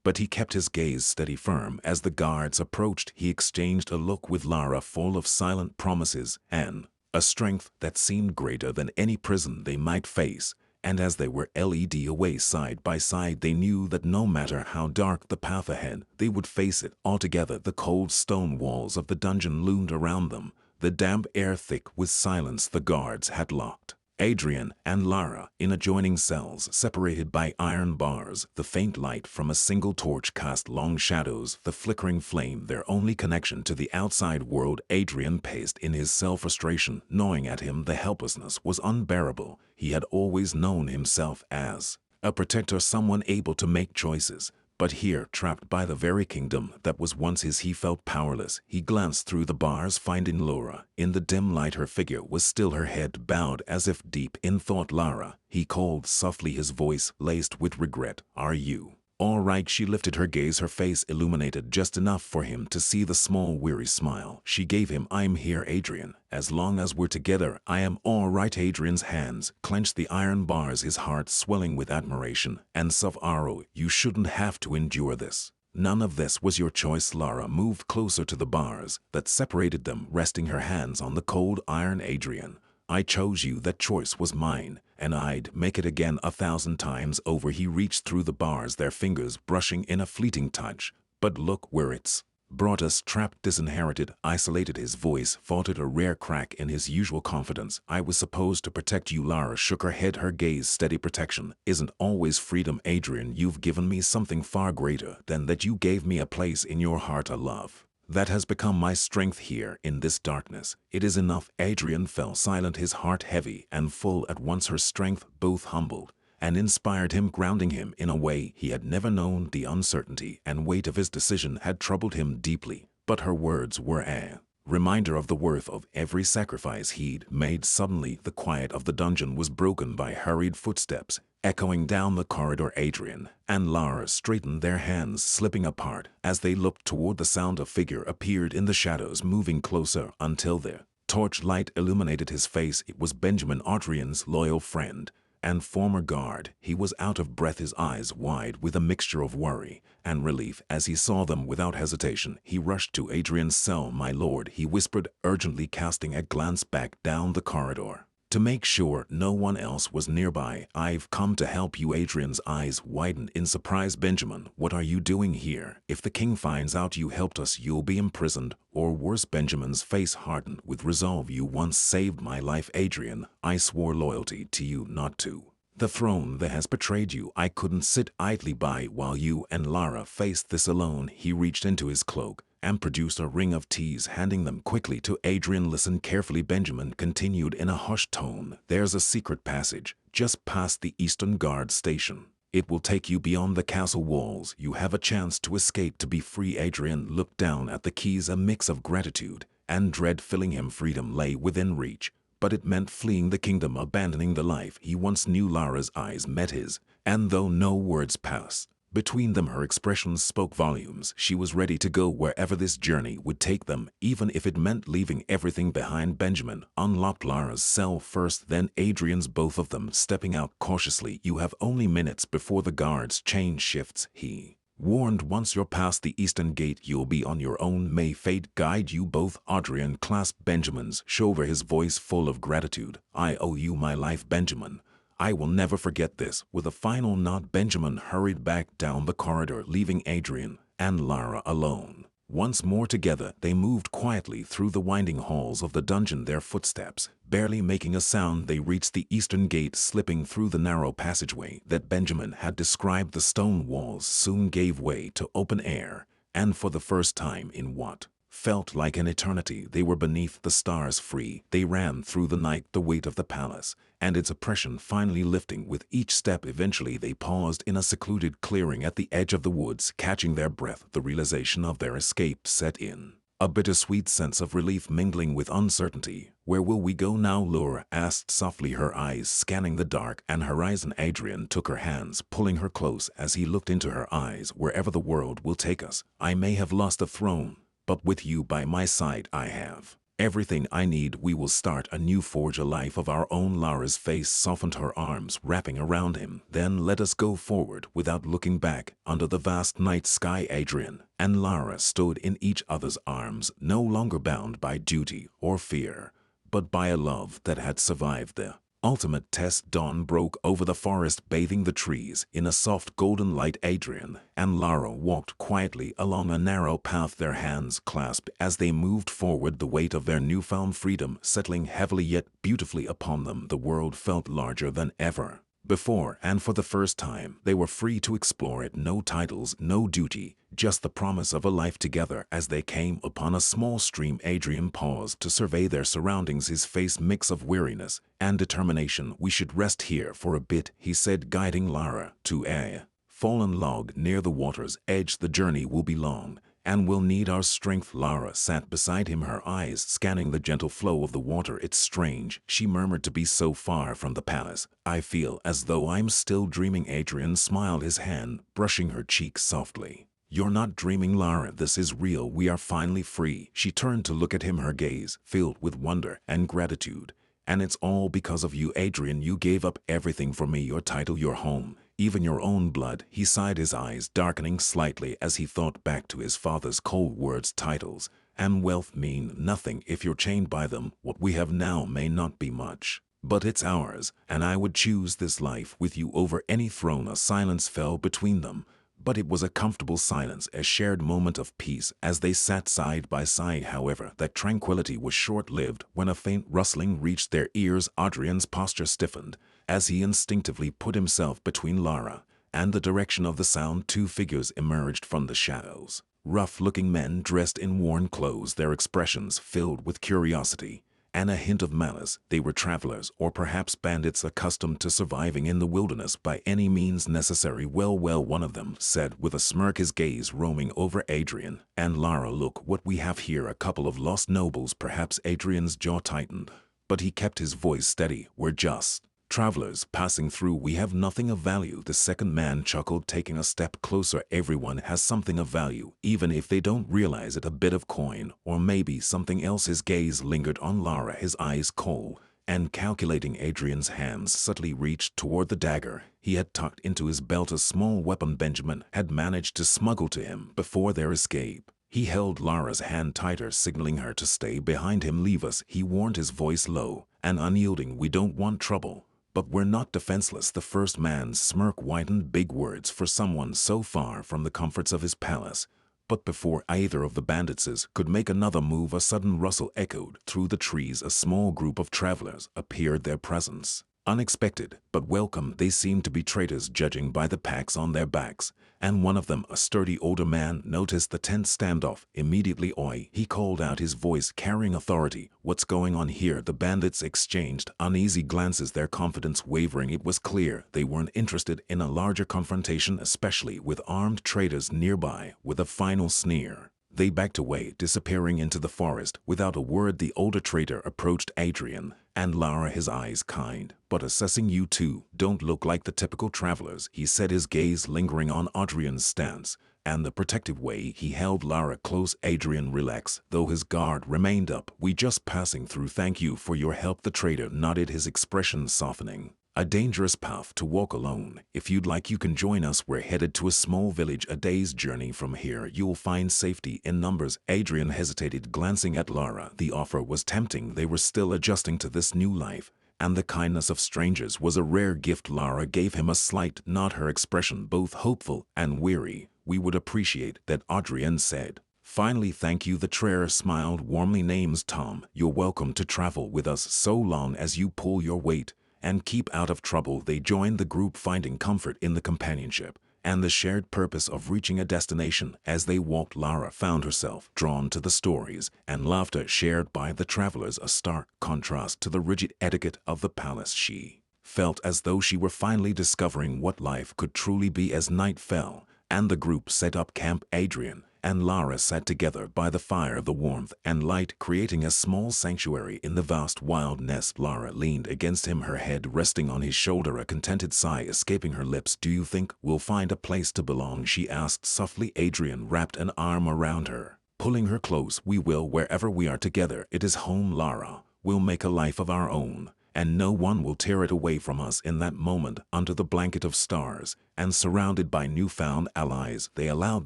but he kept his gaze steady, firm. As the guards approached, he exchanged a look with Lara, full of silent promises and a strength that seemed greater than any prison they might face. And as they were led away side by side, they knew that no matter how dark the path ahead, they would face it altogether. The cold stone walls of the dungeon loomed around them, the damp air thick with silence. The guards had locked Adrien and Lara in adjoining cells, separated by iron bars. The faint light from a single torch cast long shadows, the flickering flame their only connection to the outside world. Adrien paced in his cell, frustration gnawing at him. The helplessness was unbearable. He had always known himself as a protector, someone able to make choices. But here, trapped by the very kingdom that was once his, he felt powerless. He glanced through the bars, finding Lara. In the dim light, her figure was still, her head bowed as if deep in thought. "Lara," he called softly, his voice laced with regret. "Are you all right?" She lifted her gaze, her face illuminated just enough for him to see the small, weary smile she gave him. "I'm here, Adrien. As long as we're together, I am all right." Adrien's hands clenched the iron bars, his heart swelling with admiration and self-sorrow. "You shouldn't have to endure this. None of this was your choice." Lara moved closer to the bars that separated them, resting her hands on the cold iron. "Adrien, I chose you, that choice was mine, and I'd make it again 1,000 times over. He reached through the bars, their fingers brushing in a fleeting touch. But look where it's brought us, trapped, disinherited, isolated. His voice faltered, a rare crack in his usual confidence. I was supposed to protect you. Lara shook her head, her gaze steady. Protection isn't always freedom, Adrien. You've given me something far greater than that. You gave me a place in your heart, a love that has become my strength here in this darkness. It is enough. Adrien fell silent, his heart heavy and full at once. Her strength both humbled and inspired him, grounding him in a way he had never known. The uncertainty and weight of his decision had troubled him deeply, but her words were a reminder of the worth of every sacrifice he'd made. Suddenly, the quiet of the dungeon was broken by hurried footsteps echoing down the corridor. Adrien and Lara straightened, their hands slipping apart as they looked toward the sound. A figure appeared in the shadows, moving closer until the torchlight illuminated his face. It was Benjamin, Adrien's loyal friend and former guard. He was out of breath, his eyes wide with a mixture of worry and relief as he saw them. Without hesitation, he rushed to Adrien's cell. My lord, he whispered urgently, casting a glance back down the corridor to make sure no one else was nearby. I've come to help you. Adrien's eyes widened in surprise. Benjamin, what are you doing here? If the king finds out you helped us, you'll be imprisoned, or worse. Benjamin's face hardened with resolve. You once saved my life, Adrien. I swore loyalty to you, not to the throne that has betrayed you. I couldn't sit idly by while you and Lara faced this alone. He reached into his cloak and produced a ring of teas, handing them quickly to Adrien. Listen carefully, Benjamin continued in a hushed tone. There's a secret passage just past the Eastern Guard station. It will take you beyond the castle walls. You have a chance to escape, to be free. Adrien looked down at the keys, a mix of gratitude and dread filling him. Freedom lay within reach, but it meant fleeing the kingdom, abandoning the life he once knew. Lara's eyes met his, and though no words passed between them, her expressions spoke volumes. She was ready to go wherever this journey would take them, even if it meant leaving everything behind. Benjamin unlocked Lara's cell first, then Adrien's, both of them stepping out cautiously. You have only minutes before the guards change shifts, he warned. Once you're past the eastern gate, you'll be on your own. May fate guide you both. Adrien clasped Benjamin's shoulder, his voice full of gratitude. I owe you my life, Benjamin. I will never forget this. With a final nod, Benjamin hurried back down the corridor, leaving Adrien and Lara alone. Once more together, they moved quietly through the winding halls of the dungeon, their footsteps barely making a sound. They reached the eastern gate, slipping through the narrow passageway that Benjamin had described. The stone walls soon gave way to open air, and for the first time in what felt like an eternity, they were beneath the stars, free. They ran through the night, the weight of the palace and its oppression finally lifting with each step. Eventually they paused in a secluded clearing at the edge of the woods, catching their breath. The realization of their escape set in, a bittersweet sense of relief mingling with uncertainty. Where will we go now? Laura asked softly, her eyes scanning the dark and horizon. Adrien took her hands, pulling her close as he looked into her eyes. Wherever the world will take us. I may have lost a throne, but with you by my side, I have everything I need. We will start a new, forge a life of our own. Lara's face softened, her arms wrapping around him. Then let us go forward without looking back. Under the vast night sky, Adrien and Lara stood in each other's arms, no longer bound by duty or fear, but by a love that had survived the ultimate test. Dawn broke over the forest, bathing the trees in a soft golden light. Adrien and Lara walked quietly along a narrow path, their hands clasped as they moved forward, the weight of their newfound freedom settling heavily yet beautifully upon them. The world felt larger than ever before, and for the first time they were free to explore it. No titles, no duty, just the promise of a life together. As they came upon a small stream, Adrien paused to survey their surroundings, his face mix of weariness and determination. We should rest here for a bit, he said, guiding Lara to a fallen log near the water's edge. The journey will be long, and we'll need our strength. Lara sat beside him, her eyes scanning the gentle flow of the water. It's strange, she murmured, to be so far from the palace. I feel as though I'm still dreaming. Adrien smiled, his hand brushing her cheek softly. You're not dreaming, Lara. This is real. We are finally free. She turned to look at him, her gaze filled with wonder and gratitude. And it's all because of you, Adrien. You gave up everything for me, your title, your home, even your own blood. He sighed, his eyes darkening slightly as he thought back to his father's cold words. Titles and wealth mean nothing if you're chained by them. What we have now may not be much, but it's ours, and I would choose this life with you over any throne." A silence fell between them, but it was a comfortable silence, a shared moment of peace as they sat side by side. However, that tranquility was short-lived. When a faint rustling reached their ears, Adrien's posture stiffened as he instinctively put himself between Lara and the direction of the sound. Two figures emerged from the shadows. Rough-looking men dressed in worn clothes, their expressions filled with curiosity and a hint of malice. They were travelers, or perhaps bandits accustomed to surviving in the wilderness by any means necessary. Well, one of them said with a smirk, his gaze roaming over Adrien and Lara. "Look what we have here, a couple of lost nobles." Perhaps Adrien's jaw tightened, but he kept his voice steady. "We're just travelers passing through. We have nothing of value." The second man chuckled, taking a step closer. "Everyone has something of value, even if they don't realize it. A bit of coin, or maybe something else." His gaze lingered on Lara, his eyes cold and calculating. Adrien's hands subtly reached toward the dagger he had tucked into his belt, a small weapon Benjamin had managed to smuggle to him before their escape. He held Lara's hand tighter, signaling her to stay behind him. "Leave us," he warned, his voice low and unyielding. "We don't want trouble, but we're not defenseless." The first man's smirk widened. Big words for someone so far from the comforts of his palace. But before either of the bandits could make another move, a sudden rustle echoed through the trees. A small group of travelers appeared, their presence unexpected but welcome. They seemed to be traitors, judging by the packs on their backs, and one of them, a sturdy older man, noticed the tense standoff. Immediately, "Oi!" he called out, his voice carrying authority. "What's going on here?" The bandits exchanged uneasy glances, their confidence wavering. It was clear they weren't interested in a larger confrontation, especially with armed traitors nearby. With a final sneer, they backed away, disappearing into the forest. Without a word, the older traitor approached Adrien and Lara, his eyes kind but assessing. "You two don't look like the typical travelers," he said, his gaze lingering on Adrien's stance and the protective way he held Lara close. Adrien relaxed, though his guard remained up. "We just passing through. Thank you for your help." The traitor nodded, his expression softening. "A dangerous path to walk alone. If you'd like, you can join us. We're headed to a small village a day's journey from here. You'll find safety in numbers." Adrien hesitated, glancing at Lara. The offer was tempting. They were still adjusting to this new life, and the kindness of strangers was a rare gift. Lara gave him a slight nod, her expression both hopeful and weary. "We would appreciate that," Adrien said. "Finally, thank you." The traitor smiled warmly. "Name's Tom. You're welcome to travel with us so long as you pull your weight and keep out of trouble." They joined the group, finding comfort in the companionship and the shared purpose of reaching a destination. As they walked, Lara found herself drawn to the stories and laughter shared by the travelers, a stark contrast to the rigid etiquette of the palace. She felt as though she were finally discovering what life could truly be. As night fell and the group set up camp, Adrien and Lara sat together by the fire, the warmth and light creating a small sanctuary in the vast wilderness. Lara leaned against him, her head resting on his shoulder, a contented sigh escaping her lips. "Do you think we'll find a place to belong?" she asked softly. Adrien wrapped an arm around her, pulling her close. "We will. Wherever we are together, it is home, Lara. We'll make a life of our own, and no one will tear it away from us." In that moment, under the blanket of stars and surrounded by newfound allies, they allowed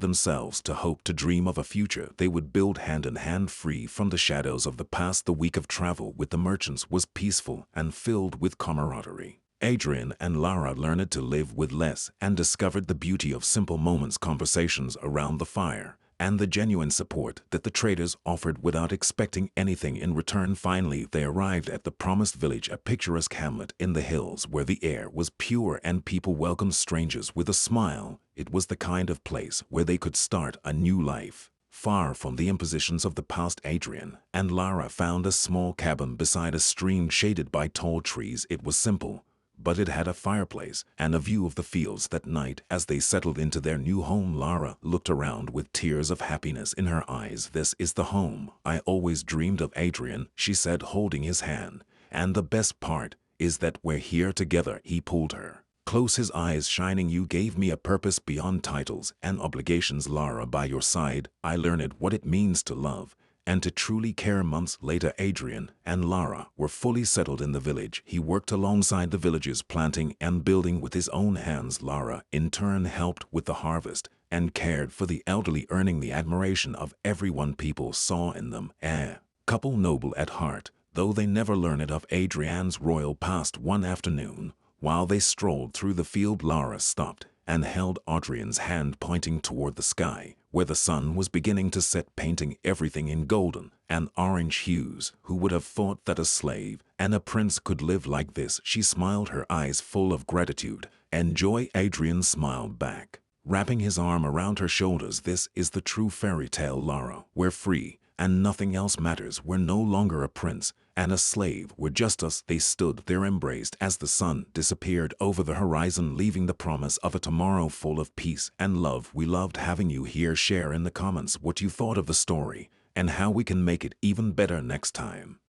themselves to hope, to dream of a future they would build hand in hand, free from the shadows of the past. The week of travel with the merchants was peaceful and filled with camaraderie. Adrien and Lara learned to live with less and discovered the beauty of simple moments, conversations around the fire, and the genuine support that the traders offered without expecting anything in return. Finally, they arrived at the promised village, a picturesque hamlet in the hills where the air was pure and people welcomed strangers with a smile. It was the kind of place where they could start a new life, far from the impositions of the past. Adrien and Lara found a small cabin beside a stream shaded by tall trees. It was simple, but it had a fireplace and a view of the fields. That night, as they settled into their new home, Lara looked around with tears of happiness in her eyes. "This is the home I always dreamed of, Adrien," she said, holding his hand. "And the best part is that we're here together." He pulled her close, his eyes shining. "You gave me a purpose beyond titles and obligations, Lara. By your side, I learned what it means to love and to truly care." Months later, Adrien and Lara were fully settled in the village. He worked alongside the villagers, planting and building with his own hands. Lara, in turn, helped with the harvest and cared for the elderly, earning the admiration of everyone. People saw in them a couple noble at heart, though they never learned of Adrien's royal past. One afternoon, while they strolled through the field, Lara stopped and held Adrien's hand, pointing toward the sky, where the sun was beginning to set, painting everything in golden and orange hues. Who would have thought that a slave and a prince could live like this? She smiled, her eyes full of gratitude and joy. Adrien smiled back, wrapping his arm around her shoulders. This is the true fairy tale, Lara. We're free, and nothing else matters. We're no longer a prince and a slave. We're just us. They stood there embraced as the sun disappeared over the horizon, leaving the promise of a tomorrow full of peace and love. We loved having you here. Share in the comments what you thought of the story and how we can make it even better next time.